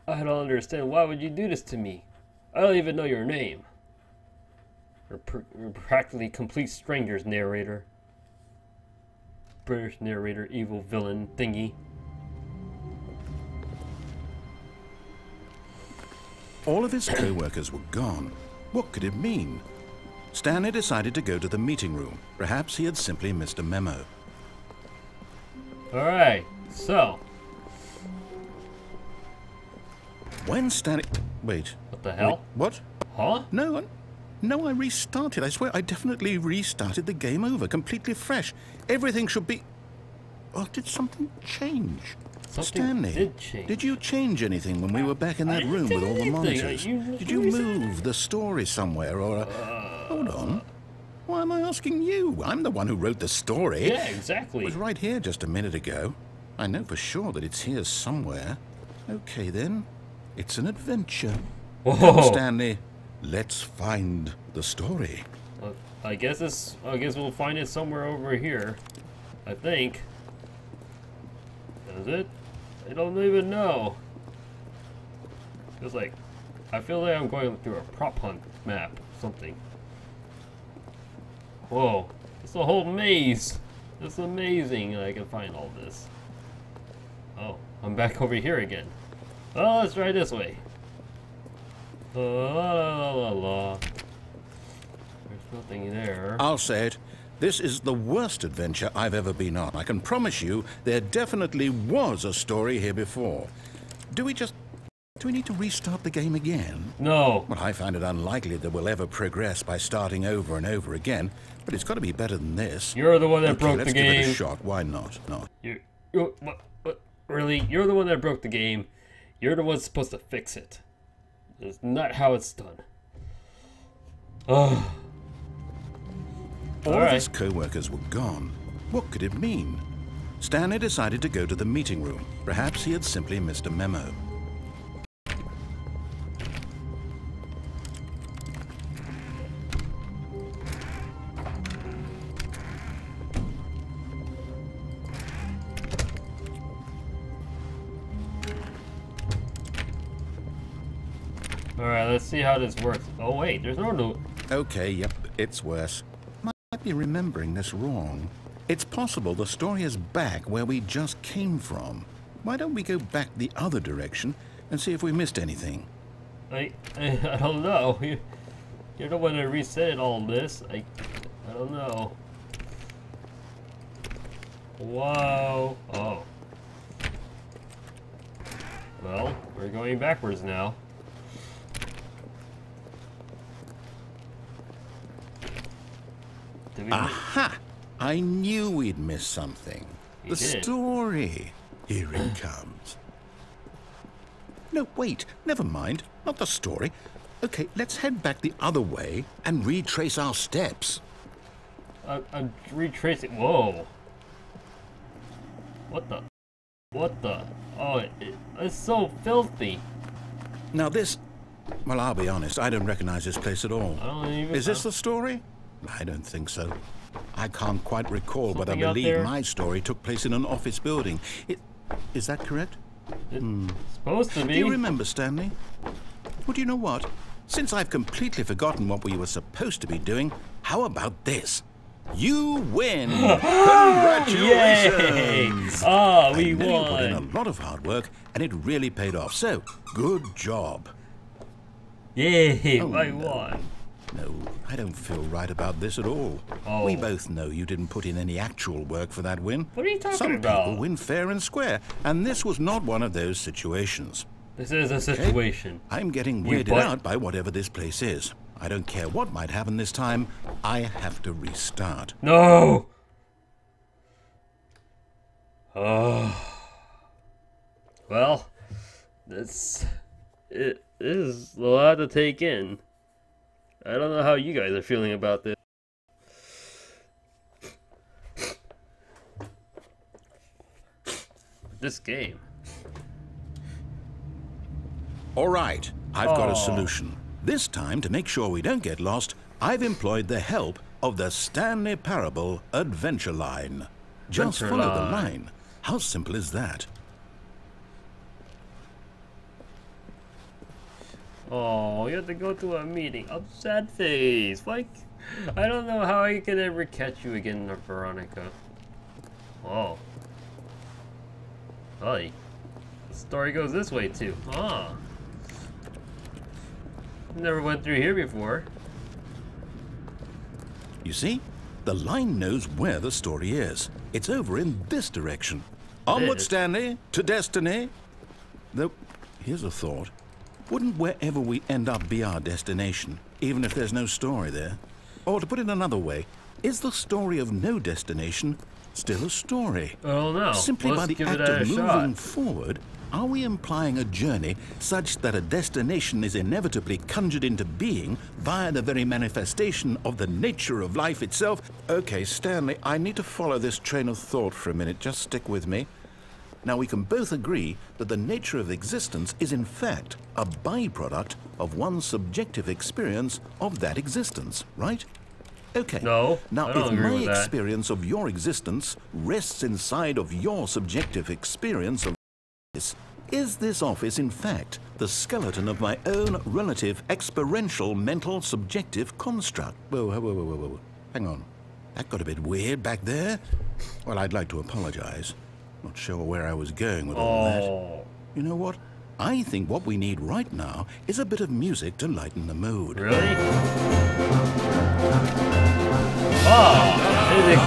I don't understand. Why would you do this to me? I don't even know your name. We're practically complete strangers, narrator. British narrator, evil villain thingy.
All of his co-workers were gone. What could it mean? Stanley decided to go to the meeting room. Perhaps he had simply missed a memo.
Alright, so.
When Stanley... Wait.
What the hell?
Wait, what?
Huh?
No, I restarted. I swear, I definitely restarted the game over, completely fresh. Everything should be... Oh, did something change?
Something
Stanley,
did change.
Did you change anything when we were back in that room with all the monitors? Did you move the story somewhere, or... Hold on. Why am I asking you? I'm the one who wrote the story.
Yeah, exactly.
It was right here just a minute ago. I know for sure that it's here somewhere. Okay, then. It's an adventure. Come, Stanley. Let's find the story.
I guess we'll find it somewhere over here. I think. Is it? I don't even know. It's like, I feel like I'm going through a prop hunt map or something. Whoa, it's a whole maze. It's amazing that I can find all this. Oh, I'm back over here again. Oh, let's try this way. La la la la. There's nothing there.
I'll say it. This is the worst adventure I've ever been on. I can promise you there definitely was a story here before. Do we need to restart the game again?
No.
Well, I find it unlikely that we'll ever progress by starting over and over again, but it's got to be better than this.
You're the one that
Okay,
broke
let's
the game.
give it a shot. Why not? No.
What? Really? You're the one that broke the game. You're the one supposed to fix it. That's not how it's done. Ugh.
All of his co-workers were gone. What could it mean? Stanley decided to go to the meeting room. Perhaps he had simply missed a memo.
Alright, let's see how this works. Oh wait, there's no note.
Okay, yep, it's worse. Might be remembering this wrong. It's possible the story is back where we just came from. Why don't we go back the other direction and see if we missed anything?
I don't know. You're the one that reset all this. I don't know. Whoa. Oh. Well, we're going backwards now.
Aha! I knew we'd miss something. The story. Here it comes. No, wait. Never mind. Not the story. Okay, let's head back the other way and retrace our steps.
I'm retracing. Whoa. What the? What the? Oh, it's so filthy.
Now this... Well, I'll be honest. I don't recognize this place at all.
I don't even
Is this the story? I don't think so. I can't quite recall, but I believe my story took place in an office building. Is that correct?
It's supposed to be.
Do you remember, Stanley? Well, do you know what? Since I've completely forgotten what we were supposed to be doing, how about this? You win! Congratulations!
Ah, we
won! You put in a
won!
lot of hard work, and it really paid off. So, good job.
Yay!
Oh,
I won!
No, I don't feel right about this at all.
Oh.
We both know you didn't put in any actual work for that win.
What are you talking
Some
about?
people win fair and square, and this was not one of those situations.
This is a situation.
I'm getting weirded out by whatever this place is. I don't care what might happen this time. I have to restart.
No! Oh. Well, it is a lot to take in. I don't know how you guys are feeling about this. This game.
All right, I've got a solution. This time, to make sure we don't get lost, I've employed the help of the Stanley Parable Adventure Line. Just follow the line. How simple is that?
Oh, you have to go to a meeting. Upset face. Like, I don't know how I can ever catch you again, Veronica. Oh. Hey. The story goes this way too. Ah. Never went through here before.
You see? The line knows where the story is. It's over in this direction. Onward, Stanley, to destiny. Though, here's a thought. Wouldn't wherever we end up be our destination, even if there's no story there? Or to put it another way, is the story of no destination still a story?
Oh no.
Simply
Let's
by the
give
act
it a
of
shot.
moving forward, are we implying a journey such that a destination is inevitably conjured into being via the very manifestation of the nature of life itself? Okay, Stanley, I need to follow this train of thought for a minute. Just stick with me. Now, we can both agree that the nature of existence is in fact a byproduct of one's subjective experience of that existence, right? Okay.
No,
now,
I don't
if
agree
my
with that.
experience of your existence rests inside of your subjective experience of this, is this office in fact the skeleton of my own relative experiential mental subjective construct? Whoa, whoa, whoa, whoa, whoa, whoa. Hang on. That got a bit weird back there. Well, I'd like to apologize. Not sure where I was going with all that. You know what? I think what we need right now is a bit of music to lighten the mood.
Really? Oh, music.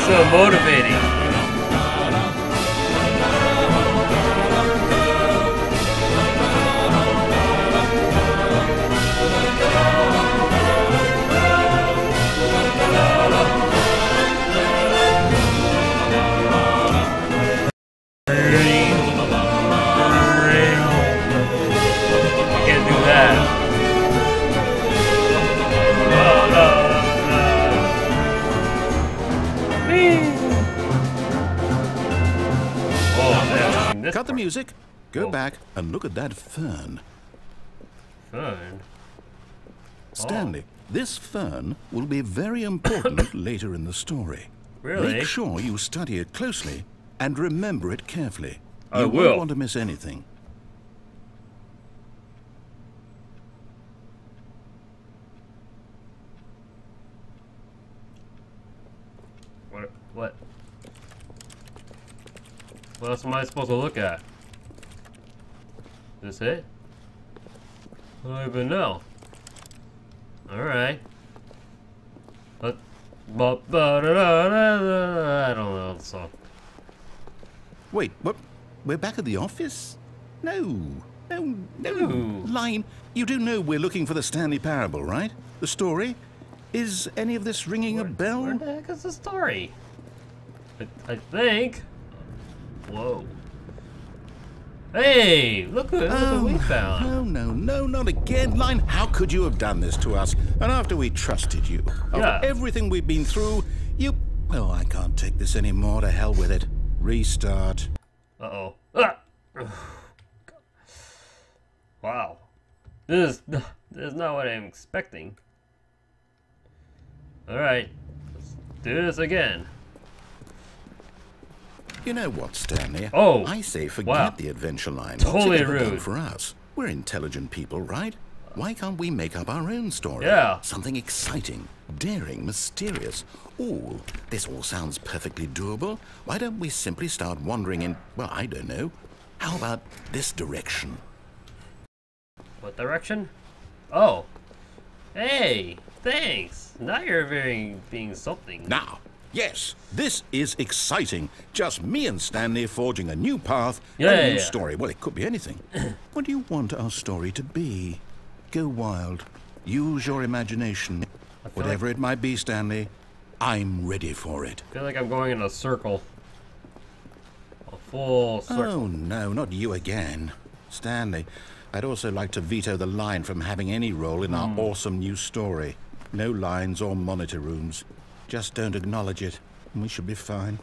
So motivating. Can't do that.
Cut the music, go
Whoa.
back and look at that fern.
Fern?
Stanley, this fern will be very important later in the story.
Really?
Make sure you study it closely and remember it carefully.
I
You
will.
won't want to miss anything.
What? What else am I supposed to look at? This it? I don't even know. Alright. I don't know the song.
Wait, what? We're back at the office? No.
Ooh.
Line, you do know we're looking for the Stanley Parable, right? The story? Is any of this ringing a bell?
Where the heck is the story? I think. Whoa. Hey, look what we found.
No, not again. Line, how could you have done this to us? And after we trusted you, after everything we've been through, you... Oh, I can't take this anymore. To hell with it. Restart.
Uh-oh. Ah! Wow. This is not what I'm expecting. Alright. Let's do this again.
You know what, Stanley?
Oh,
I say forget
wow.
the adventure line.
Totally
What's it ever done
rude.
for us? We're intelligent people, right? Why can't we make up our own story?
Yeah.
Something exciting, daring, mysterious. Ooh, this all sounds perfectly doable. Why don't we simply start wandering in, well, I don't know. How about this direction?
What direction? Oh. Hey, thanks. Now you're being something.
Now, yes, this is exciting. Just me and Stanley forging a new path, a new story. Well, it could be anything. What do you want our story to be? Go wild. Use your imagination. Whatever it might be, Stanley, I'm ready for it.
I feel like I'm going in a circle. full circle.
Oh no, not you again. Stanley, I'd also like to veto the line from having any role in our awesome new story. No lines or monitor rooms. Just don't acknowledge it, and we should be fine.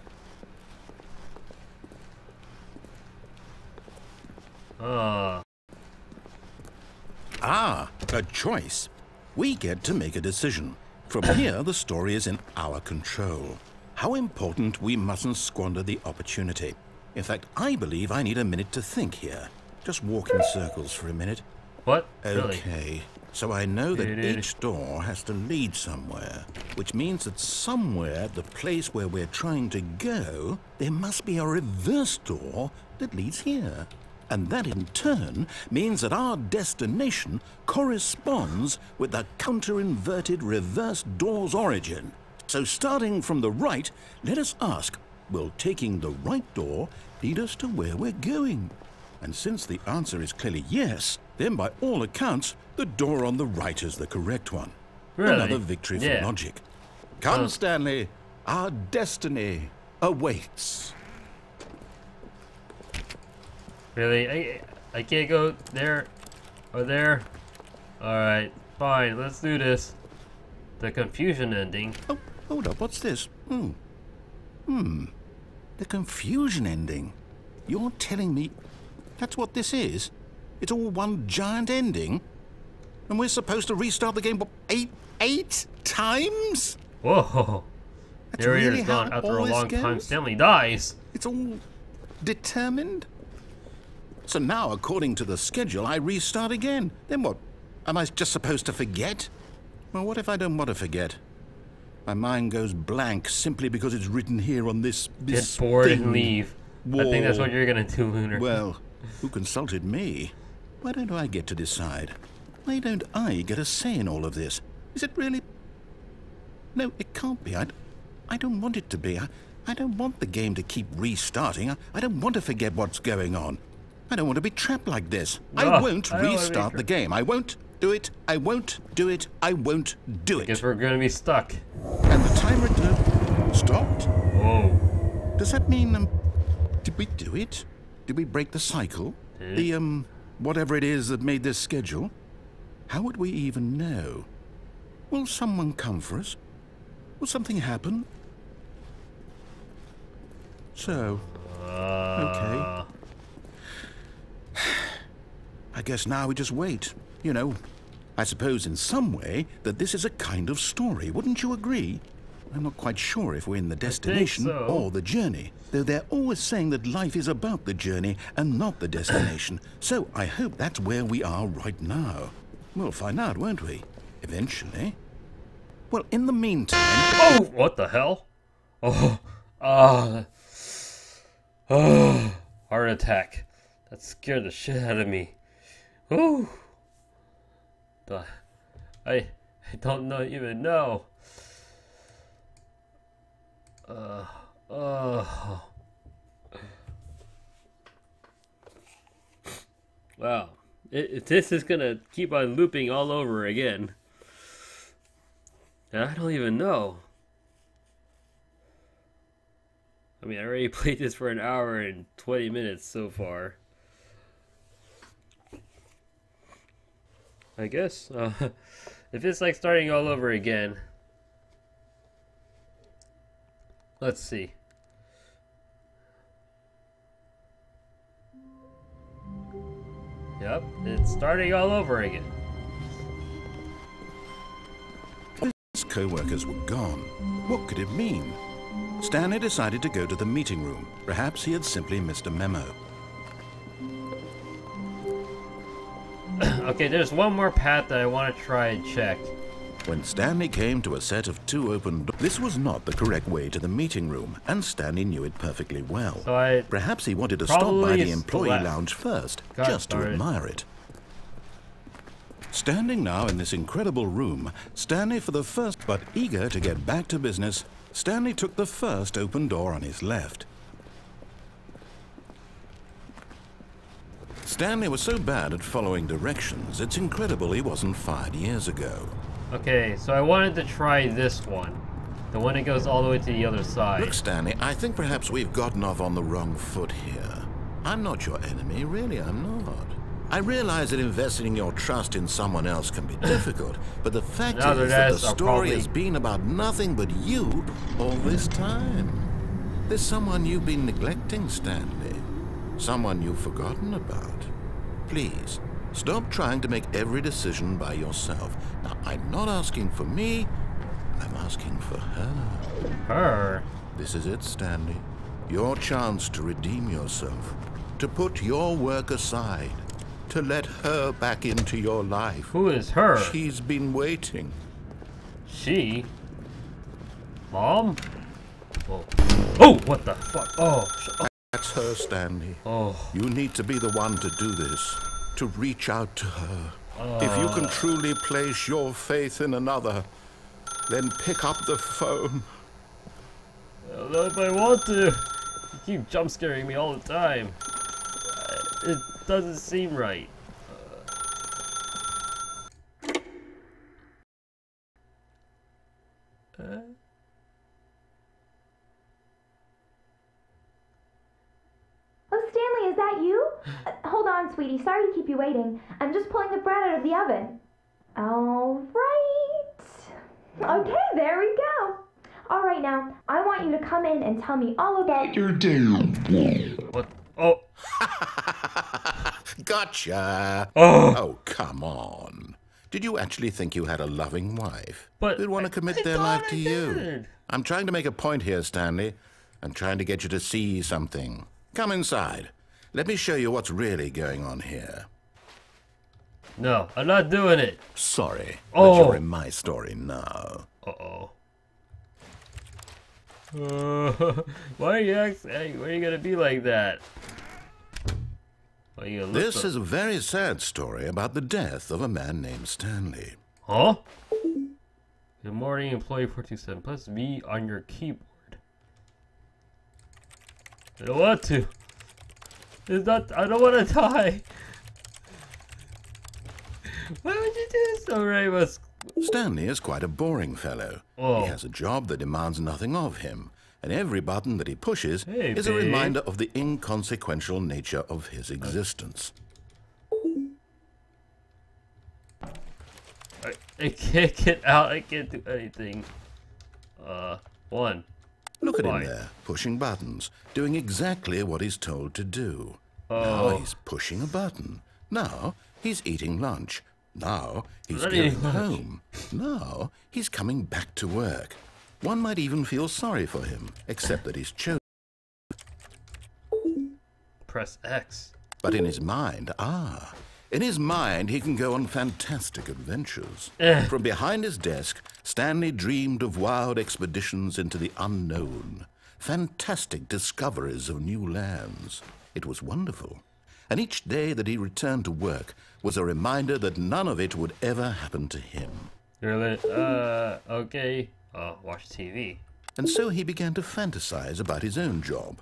A choice. We get to make a decision. From here, the story is in our control. How important we mustn't squander the opportunity. In fact, I believe I need a minute to think here. Just walk in circles for a minute.
What?
Okay,
Really?
so I know that each door has to lead somewhere, which means that somewhere at the place where we're trying to go, there must be a reverse door that leads here. And that in turn means that our destination corresponds with the counter-inverted reverse door's origin. So starting from the right, let us ask, will taking the right door lead us to where we're going? And since the answer is clearly yes, then by all accounts, the door on the right is the correct one.
Really?
Another victory for logic. Come, Stanley, our destiny awaits.
Really? I can't go there or there? Alright, fine, let's do this. The confusion ending.
Oh, hold up, what's this? The confusion ending. You're telling me that's what this is? It's all one giant ending? And we're supposed to restart the game, what, eight times?
Whoa.
That's
Narrator's
really
gone
how
after a
all
long
this
time.
goes?
Stanley dies.
It's all determined? So now, according to the schedule, I restart again. Then what? Am I just supposed to forget? Well, what if I don't want to forget? My mind goes blank simply because it's written here on this
Get bored
thing.
and leave.
Wall.
I think that's what you're gonna do, Lunar.
Well, who consulted me? Why don't I get to decide? Why don't I get a say in all of this? Is it really? No, it can't be. I don't want it to be. I don't want the game to keep restarting. I don't want to forget what's going on. I don't want to be trapped like this. I won't restart the game. I won't do it. I won't do it. I won't do it.
Guess we're gonna be stuck.
And the timer stopped?
Whoa.
Does that mean, did we do it? Did we break the cycle? The, whatever it is that made this schedule? How would we even know? Will someone come for us? Will something happen? So, okay. I guess now we just wait. You know, I suppose in some way that this is a kind of story. Wouldn't you agree? I'm not quite sure if we're in the destination or the journey, though they're always saying that life is about the journey and not the destination. So I hope that's where we are right now. We'll find out, won't we? Eventually. Well, in the meantime...
Oh! What the hell? Heart attack. That scared the shit out of me. Ooh. I don't even know. Wow. This is gonna keep on looping all over again. And I don't even know. I mean, I already played this for an hour and 20 minutes so far. I guess. If it's like starting all over again. Let's see. Yep, it's starting all over again.
His co-workers were gone. What could it mean? Stanley decided to go to the meeting room. Perhaps he had simply missed a memo.
Okay, there's one more path that I want to try and check.
When Stanley came to a set of 2 open doors, this was not the correct way to the meeting room, and Stanley knew it perfectly well.
So
perhaps he wanted to stop by the employee lounge first, just to admire it. Standing now in this incredible room, Stanley for the first, but eager to get back to business, Stanley took the first open door on his left. Stanley was so bad at following directions, it's incredible he wasn't fired years ago.
Okay, so I wanted to try this one. The one that goes all the way to the other side.
Look, Stanley, I think perhaps we've gotten off on the wrong foot here. I'm not your enemy, really, I'm not. I realize that investing your trust in someone else can be difficult, but the fact is that the story has been about nothing but you all this time. There's someone you've been neglecting, Stanley. Someone you've forgotten about. Please, stop trying to make every decision by yourself. Now, I'm not asking for me, I'm asking for her.
Her?
This is it, Stanley. Your chance to redeem yourself. To put your work aside. To let her back into your life.
Who is her?
She's been waiting.
She? Mom? Whoa. Oh, what the fuck? Oh.
That's her, Stanley.
Oh.
You need to be the one to do this. To reach out to her. If you can truly place your faith in another, then pick up the phone.
I don't know if I want to. You keep jump scaring me all the time. It doesn't seem right.
Oh, Stanley, is that you? Hold on, sweetie. Sorry to keep you waiting. I'm just pulling the bread out of the oven. All right. Okay, there we go. All right, now, I want you to come in and tell me all about your day.
What? Oh.
Gotcha.
Oh.
Oh, come on. Did you actually think you had a loving wife
But
who'd want to commit their life to you? I'm trying to make a point here, Stanley. I'm trying to get you to see something. Come inside. Let me show you what's really going on here.
No, I'm not doing it.
Sorry,
Oh.
but you're in my story now.
Uh-oh. Why are you gonna be like that? Why are you gonna look
This is a very sad story about the death of a man named Stanley.
Huh? Good morning, employee 427. Press V on your keyboard. I don't want to. It's not. I don't want to die. Why would you do this? Alright, let's.
Stanley is quite a boring fellow.
Oh.
He has a job that demands nothing of him, and every button that he pushes is a
babe.
reminder of the inconsequential nature of his existence.
I can't get out. I can't do anything. One.
Look at him
Fine.
there, pushing buttons, doing exactly what he's told to do.
Oh.
Now he's pushing a button. Now he's eating lunch. Now he's
Not
going
eating lunch.
home. Now he's coming back to work. One might even feel sorry for him, except that he's chosen.
Press X.
But in his mind, in his mind, he can go on fantastic adventures. From behind his desk, Stanley dreamed of wild expeditions into the unknown, fantastic discoveries of new lands. It was wonderful. And each day that he returned to work was a reminder that none of it would ever happen to him.
Really? Okay. Watch TV.
And so he began to fantasize about his own job.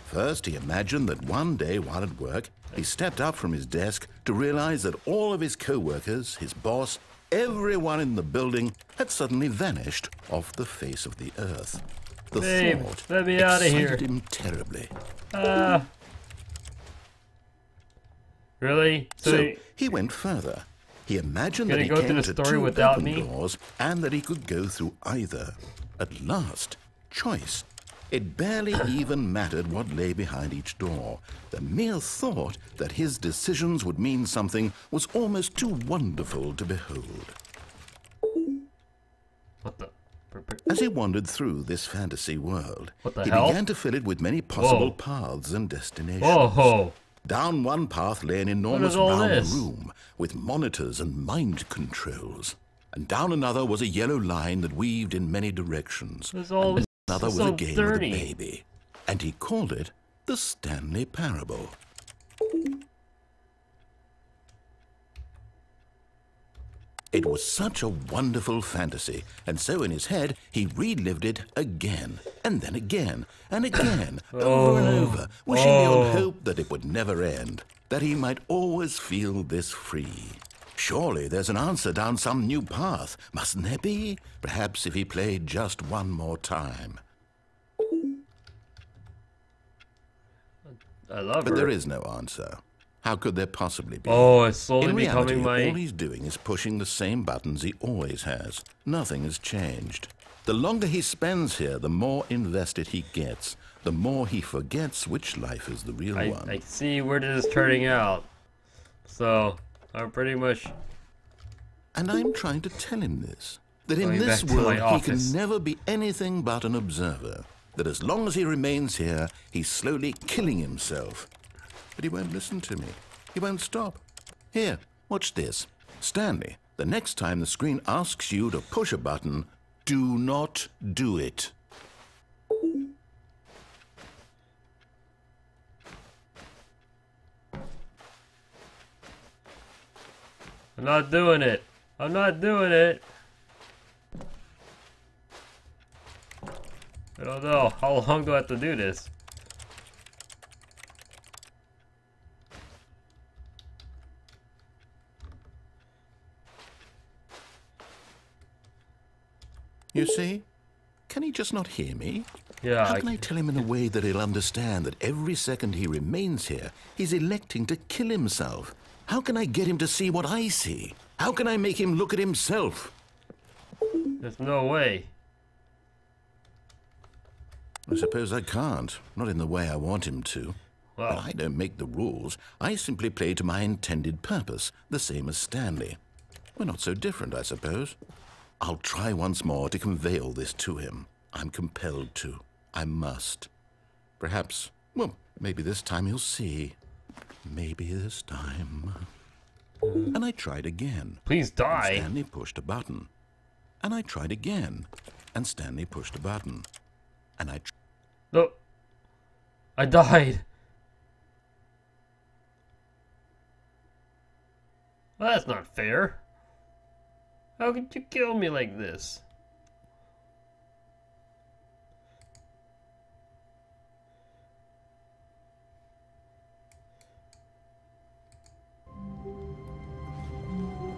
First, he imagined that one day while at work, he stepped up from his desk to realize that all of his co-workers, his boss, everyone in the building had suddenly vanished off the face of the earth. The
Babe,
thought
let me out of here.
excited him terribly.
Really?
So he went further. He imagined that
Gonna
he
go
came
through
to
the story
two
without
open
me?
doors and that he could go through either. At last, choice. It barely even mattered what lay behind each door. The mere thought that his decisions would mean something was almost too wonderful to behold.
What the?
As he wandered through this fantasy world,
What the
he
hell?
began to fill it with many possible
Whoa.
paths and destinations.
Whoa!
Down one path lay an enormous
is all
round
this?
room with monitors and mind controls. And down another was a yellow line that weaved in many directions.
This is all
And another was
so
a game
dirty.
with a baby. And he called it the Stanley Parable. It was such a wonderful fantasy, and so in his head he relived it again, and then again, and again, over and over, wishing beyond hope that it would never end, that he might always feel this free. Surely there's an answer down some new path, mustn't there be? Perhaps if he played just one more time.
I love
But
her.
there is no answer. How could there possibly be?
Oh, it's slowly
In reality,
becoming my...
all he's doing is pushing the same buttons he always has. Nothing has changed. The longer he spends here, the more invested he gets. The more he forgets which life is the real one.
I see where this is turning out. So, I'm pretty much...
And I'm trying to tell him this. That in
Going
this
back to my
world, he
office.
can never be anything but an observer. That as long as he remains here, he's slowly killing himself. But he won't listen to me. He won't stop. Here, watch this. Stanley, the next time the screen asks you to push a button, do not do it.
I'm not doing it. I'm not doing it. I don't know. How long do I have to do this?
You see? Can he just not hear me?
Yeah.
How can I tell him in a way that he'll understand that every second he remains here, he's electing to kill himself? How can I get him to see what I see? How can I make him look at himself?
There's no way.
I suppose I can't. Not in the way I want him to.
Wow.
But I don't make the rules. I simply play to my intended purpose, the same as Stanley. We're not so different, I suppose. I'll try once more to convey all this to him. I'm compelled to. I must. Perhaps, well, maybe this time he'll see. Maybe this time. And I tried again.
Please die.
And Stanley pushed a button. And I tried again. And Stanley pushed a button. And I...
No. I died. Well, that's not fair. How could you kill me like this?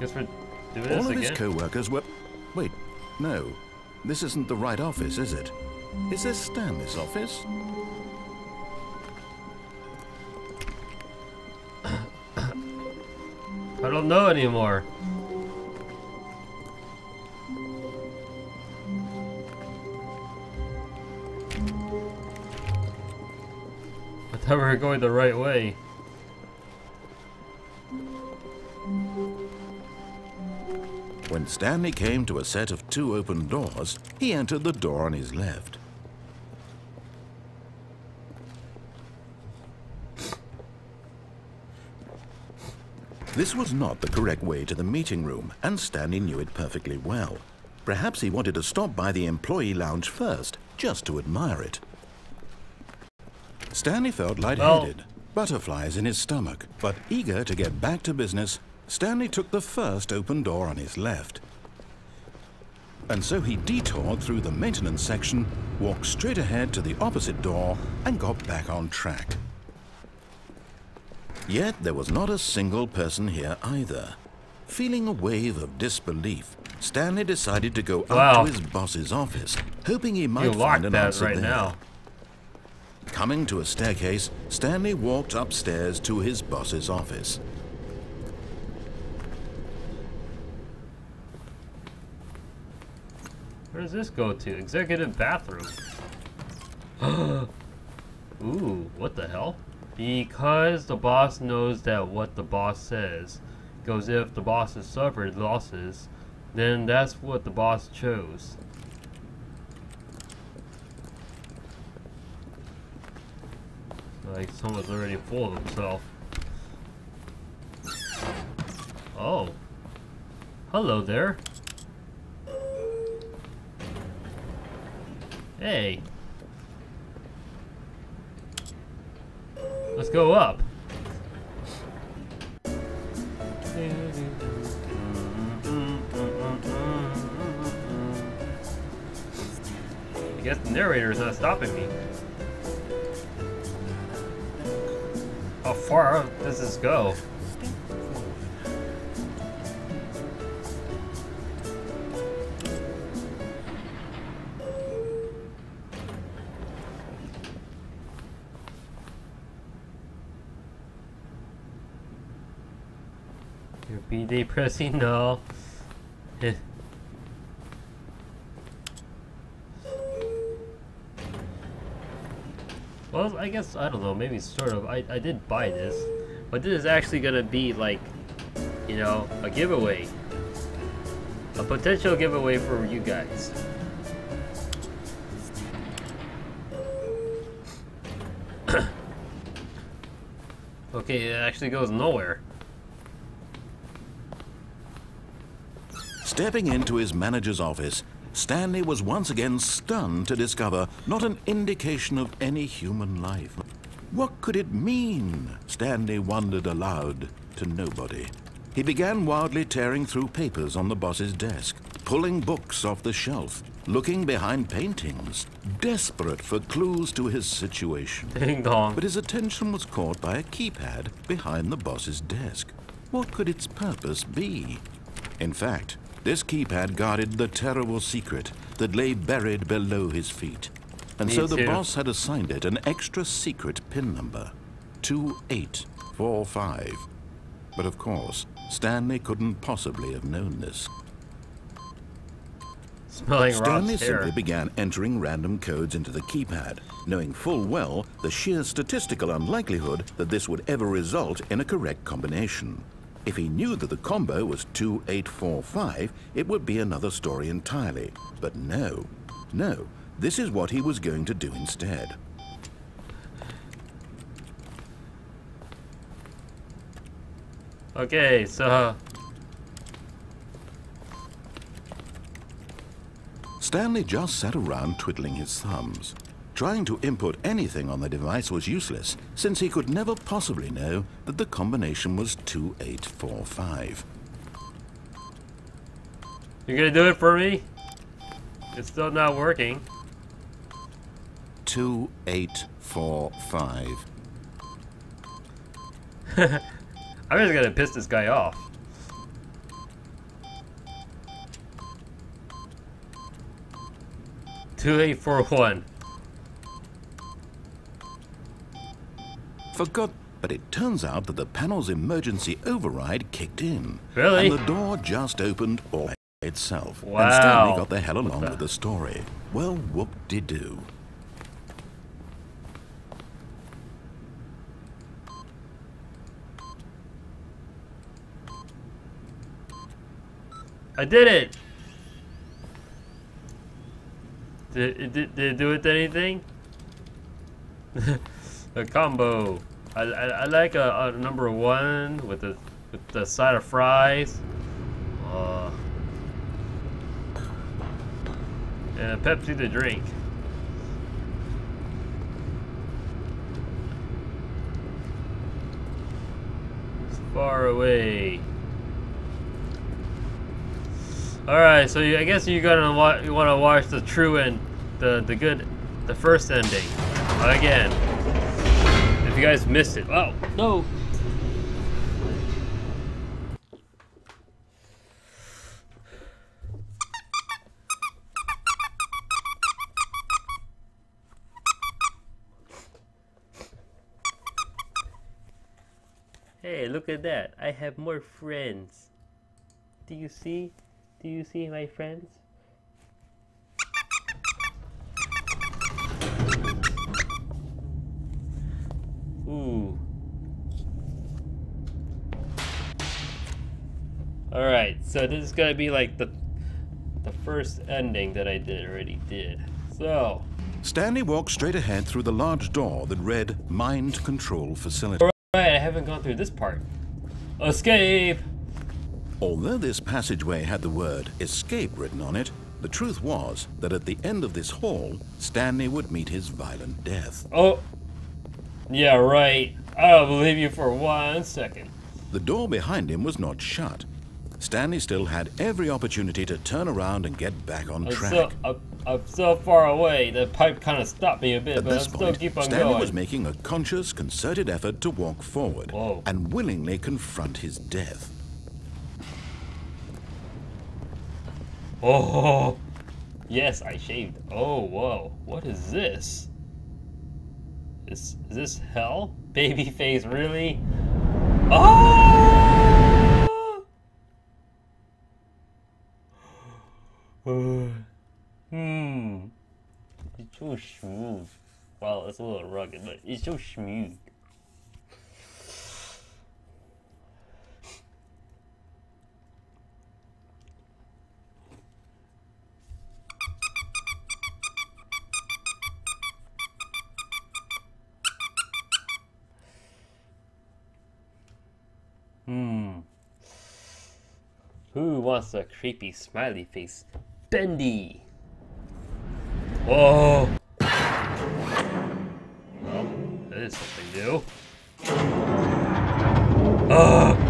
Guess we're doing this
All of his
again?
co-workers were... Wait, no. This isn't the right office, is it? Is this Stanley's office?
I don't know anymore. I thought we were going the right way.
When Stanley came to a set of 2 open doors, he entered the door on his left. This was not the correct way to the meeting room, and Stanley knew it perfectly well. Perhaps he wanted to stop by the employee lounge first, just to admire it. Stanley felt lightheaded, butterflies in his stomach, but eager to get back to business, Stanley took the first open door on his left. And so he detoured through the maintenance section, walked straight ahead to the opposite door, and got back on track. Yet there was not a single person here either. Feeling a wave of disbelief, Stanley decided to go up to his boss's office, hoping he might find an answer
right
there.
now.
Coming to a staircase, Stanley walked upstairs to his boss's office.
Where does this go to? Executive bathroom. Ooh, what the hell? Because the boss knows that what the boss says goes if the boss has suffered losses, then that's what the boss chose. Like someone's already full of himself. Oh. Hello there. Hey. Let's go up. I guess the narrator is not stopping me. How far does this go? Be depressing? No. Well, I guess, I don't know, maybe sort of. I did buy this, but this is actually gonna be like, you know, a giveaway. A potential giveaway for you guys. Okay, it actually goes nowhere.
Stepping into his manager's office, Stanley was once again stunned to discover not an indication of any human life. What could it mean? Stanley wondered aloud to nobody. He began wildly tearing through papers on the boss's desk, pulling books off the shelf, looking behind paintings, desperate for clues to his situation.
Ding dong.
But his attention was caught by a keypad behind the boss's desk. What could its purpose be? In fact, this keypad guarded the terrible secret that lay buried below his feet. And
Me
so the
too.
boss had assigned it an extra secret PIN number, 2845. But of course, Stanley couldn't possibly have known this.
Smelling
Stanley
Rob's hair.
simply began entering random codes into the keypad, knowing full well the sheer statistical unlikelihood that this would ever result in a correct combination. If he knew that the combo was 2845, it would be another story entirely. But no, this is what he was going to do instead.
Okay, so
Stanley just sat around twiddling his thumbs. Trying to input anything on the device was useless, since he could never possibly know that the combination was 2845.
you're gonna do it for me? It's still not working.
2845.
I'm just gonna piss this guy off. Two 2841.
Forgot, but it turns out that the panel's emergency override kicked in.
Really?
And the door just opened all by itself.
Wow.
And Stanley got the hell
What
along
the-
with the story. Well, whoop-de-doo.
I did it! Did it do it to anything? The combo. I like a number one with the side of fries. And a Pepsi to drink. It's far away. All right, so I guess you want to watch the true and the first ending again. If you guys missed it, oh no. Hey, look at that! I have more friends. Do you see? Do you see my friends? Ooh. Alright, so this is gonna be like the first ending that I already did. So
Stanley walked straight ahead through the large door that read Mind Control Facility.
alright, I haven't gone through this part. Escape!
Although this passageway had the word escape written on it, the truth was that at the end of this hall, Stanley would meet his violent death.
Oh, yeah, right. I don't believe you for 1 second.
The door behind him was not shut. Stanley still had every opportunity to turn around and get back on track.
I'm so far away, the pipe kind of stopped me a bit,
At
but
this
I'm still
point,
keep on
Stanley
going.
was making a conscious, concerted effort to walk forward
Whoa.
and willingly confront his death.
Oh, yes, I shaved. Oh, whoa, what is this? Is this hell? Babyface, really? Oh! It's so smooth. Well, it's a little rugged, but it's so smooth. Who wants a creepy smiley face? Bendy! Whoa! Well, that is something new.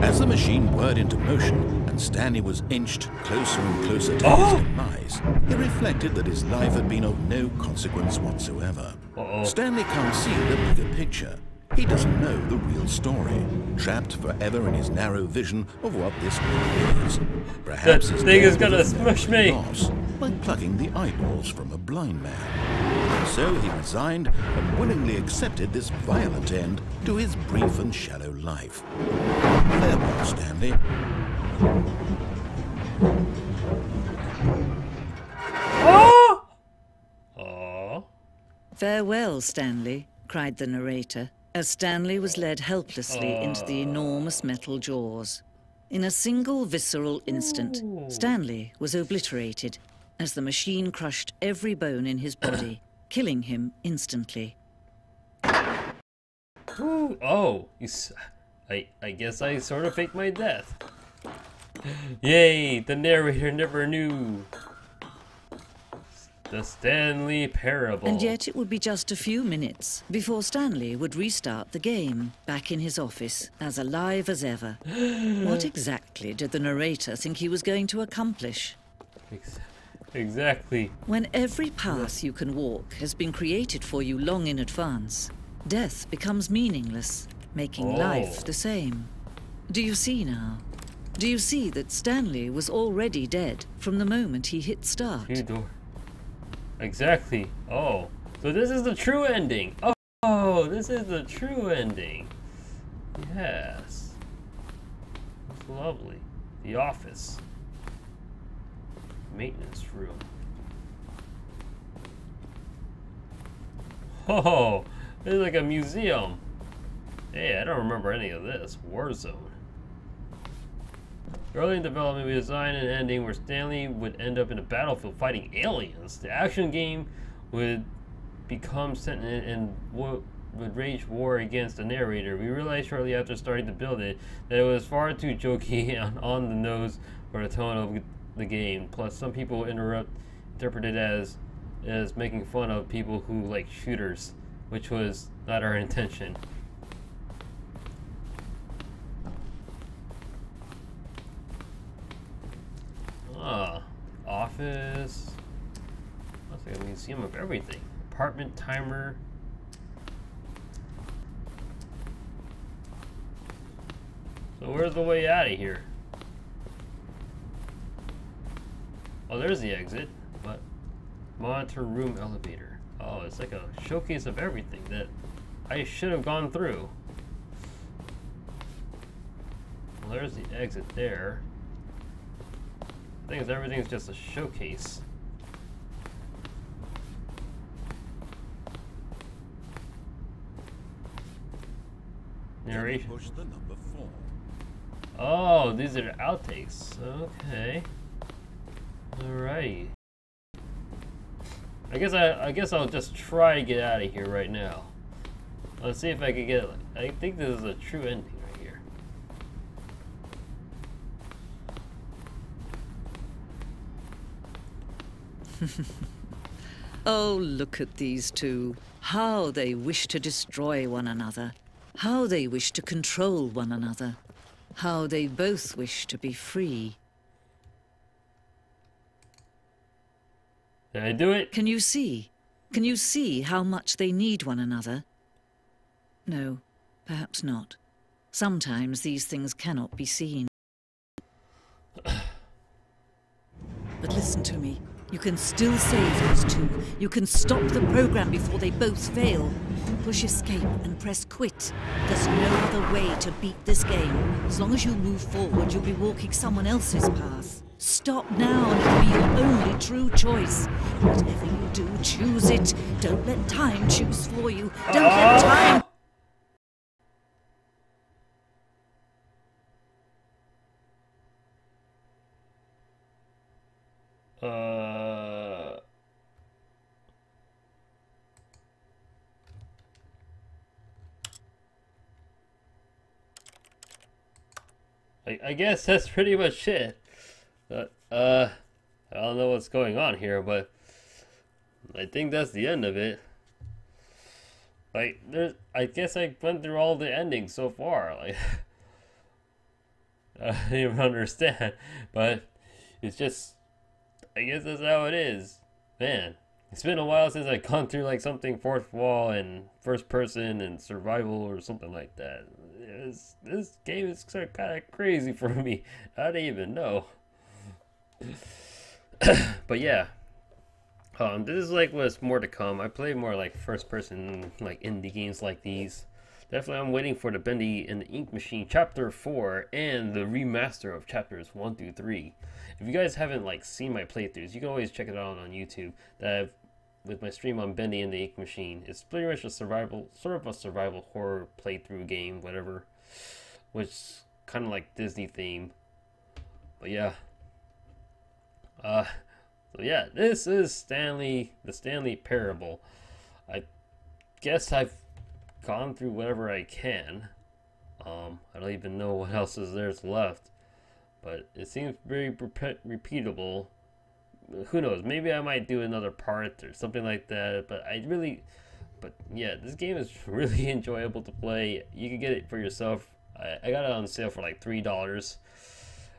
As the machine whirred into motion and Stanley was inched closer and closer to his demise, he reflected that his life had been of no consequence whatsoever. Stanley can't see the bigger picture. He doesn't know the real story, trapped forever in his narrow vision of what this world is. Perhaps
that thing is gonna smush me!
Loss, like plucking the eyeballs from a blind man. So he resigned and willingly accepted this violent end to his brief and shallow life. Farewell, Stanley.
Farewell, Stanley, cried the narrator, as Stanley was led helplessly into the enormous metal jaws. In a single visceral instant, Stanley was obliterated as the machine crushed every bone in his body, killing him instantly.
Oh, I guess I sort of faked my death. Yay, the narrator never knew. The Stanley Parable.
And yet it would be just a few minutes before Stanley would restart the game, back in his office, as alive as ever. What exactly did the narrator think he was going to accomplish?
Exactly.
When every path you can walk has been created for you long in advance, death becomes meaningless, making life the same. Do you see now? Do you see that Stanley was already dead from the moment he hit start?
Exactly. Oh, so this is the true ending. Oh, this is the true ending. Yes. It's lovely. The office. Maintenance room. Oh, this is like a museum. Hey, I don't remember any of this. Warzone. Early in development, we designed an ending where Stanley would end up in a battlefield fighting aliens. The action game would become sentient and would wage war against the narrator. We realized shortly after starting to build it that it was far too jokey and on the nose for the tone of the game. Plus, some people interpret it as making fun of people who like shooters, which was not our intention. Office. Looks like a museum of everything. Apartment timer. So where's the way out of here? Oh, there's the exit. But monitor room elevator. Oh, it's like a showcase of everything that I should have gone through. Well, there's the exit there. The thing is, everything's just a showcase. Narration.
Push the number 4.
Oh, these are outtakes. Okay. Alright. I guess I'll just try to get out of here right now. Let's see if I can get. I think this is a true ending right here.
Oh, look at these two. How they wish to destroy one another. How they wish to control one another. How they both wish to be free.
Did I do it?
Can you see? Can you see how much they need one another? No, perhaps not. Sometimes these things cannot be seen. But listen to me. You can still save those two. You can stop the program before they both fail. Push escape and press quit. There's no other way to beat this game. As long as you move forward, you'll be walking someone else's path. Stop now and it'll be your only true choice. Whatever you do, choose it. Don't let time choose for you. Don't let time...
I guess that's pretty much it. I don't know what's going on here, but I think that's the end of it. Like, I guess I went through all the endings so far. Like, I don't even understand, but it's just, I guess that's how it is. Man, it's been a while since I've gone through like something fourth wall and first person and survival or something like that. This game is kind of crazy for me. I don't even know. But yeah, this is like what's more to come. I play more like first person, like indie games like these. Definitely, I'm waiting for the Bendy and the Ink Machine Chapter 4 and the remaster of Chapters 1 through 3. If you guys haven't like seen my playthroughs, you can always check it out on YouTube. With my stream on Bendy and the Ink Machine, it's pretty much a survival, sort of a survival horror playthrough game, whatever, which kind of like Disney theme. But yeah. So yeah, this is Stanley, the Stanley Parable. I guess I've gone through whatever I can. I don't even know what else there's left, but it seems very repeatable. Who knows? Maybe I might do another part or something like that. But yeah, this game is really enjoyable to play. You can get it for yourself. I got it on sale for like $3.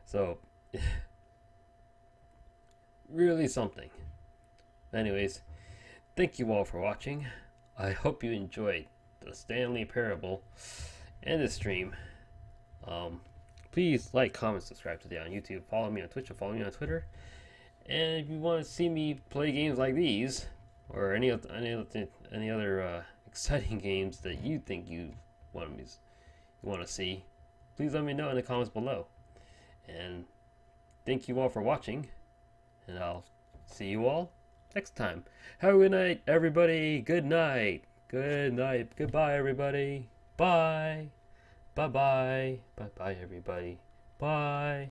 So really something. Anyways, thank you all for watching. I hope you enjoyed the Stanley Parable and the stream. Please like, comment, subscribe today on YouTube. Follow me on Twitch and follow me on Twitter. And if you want to see me play games like these or any other exciting games that you think you want to see, please let me know in the comments below. And thank you all for watching. And I'll see you all next time. Have a good night, everybody. Good night. Good night. Goodbye, everybody. Bye. Bye-bye. Bye-bye, everybody. Bye.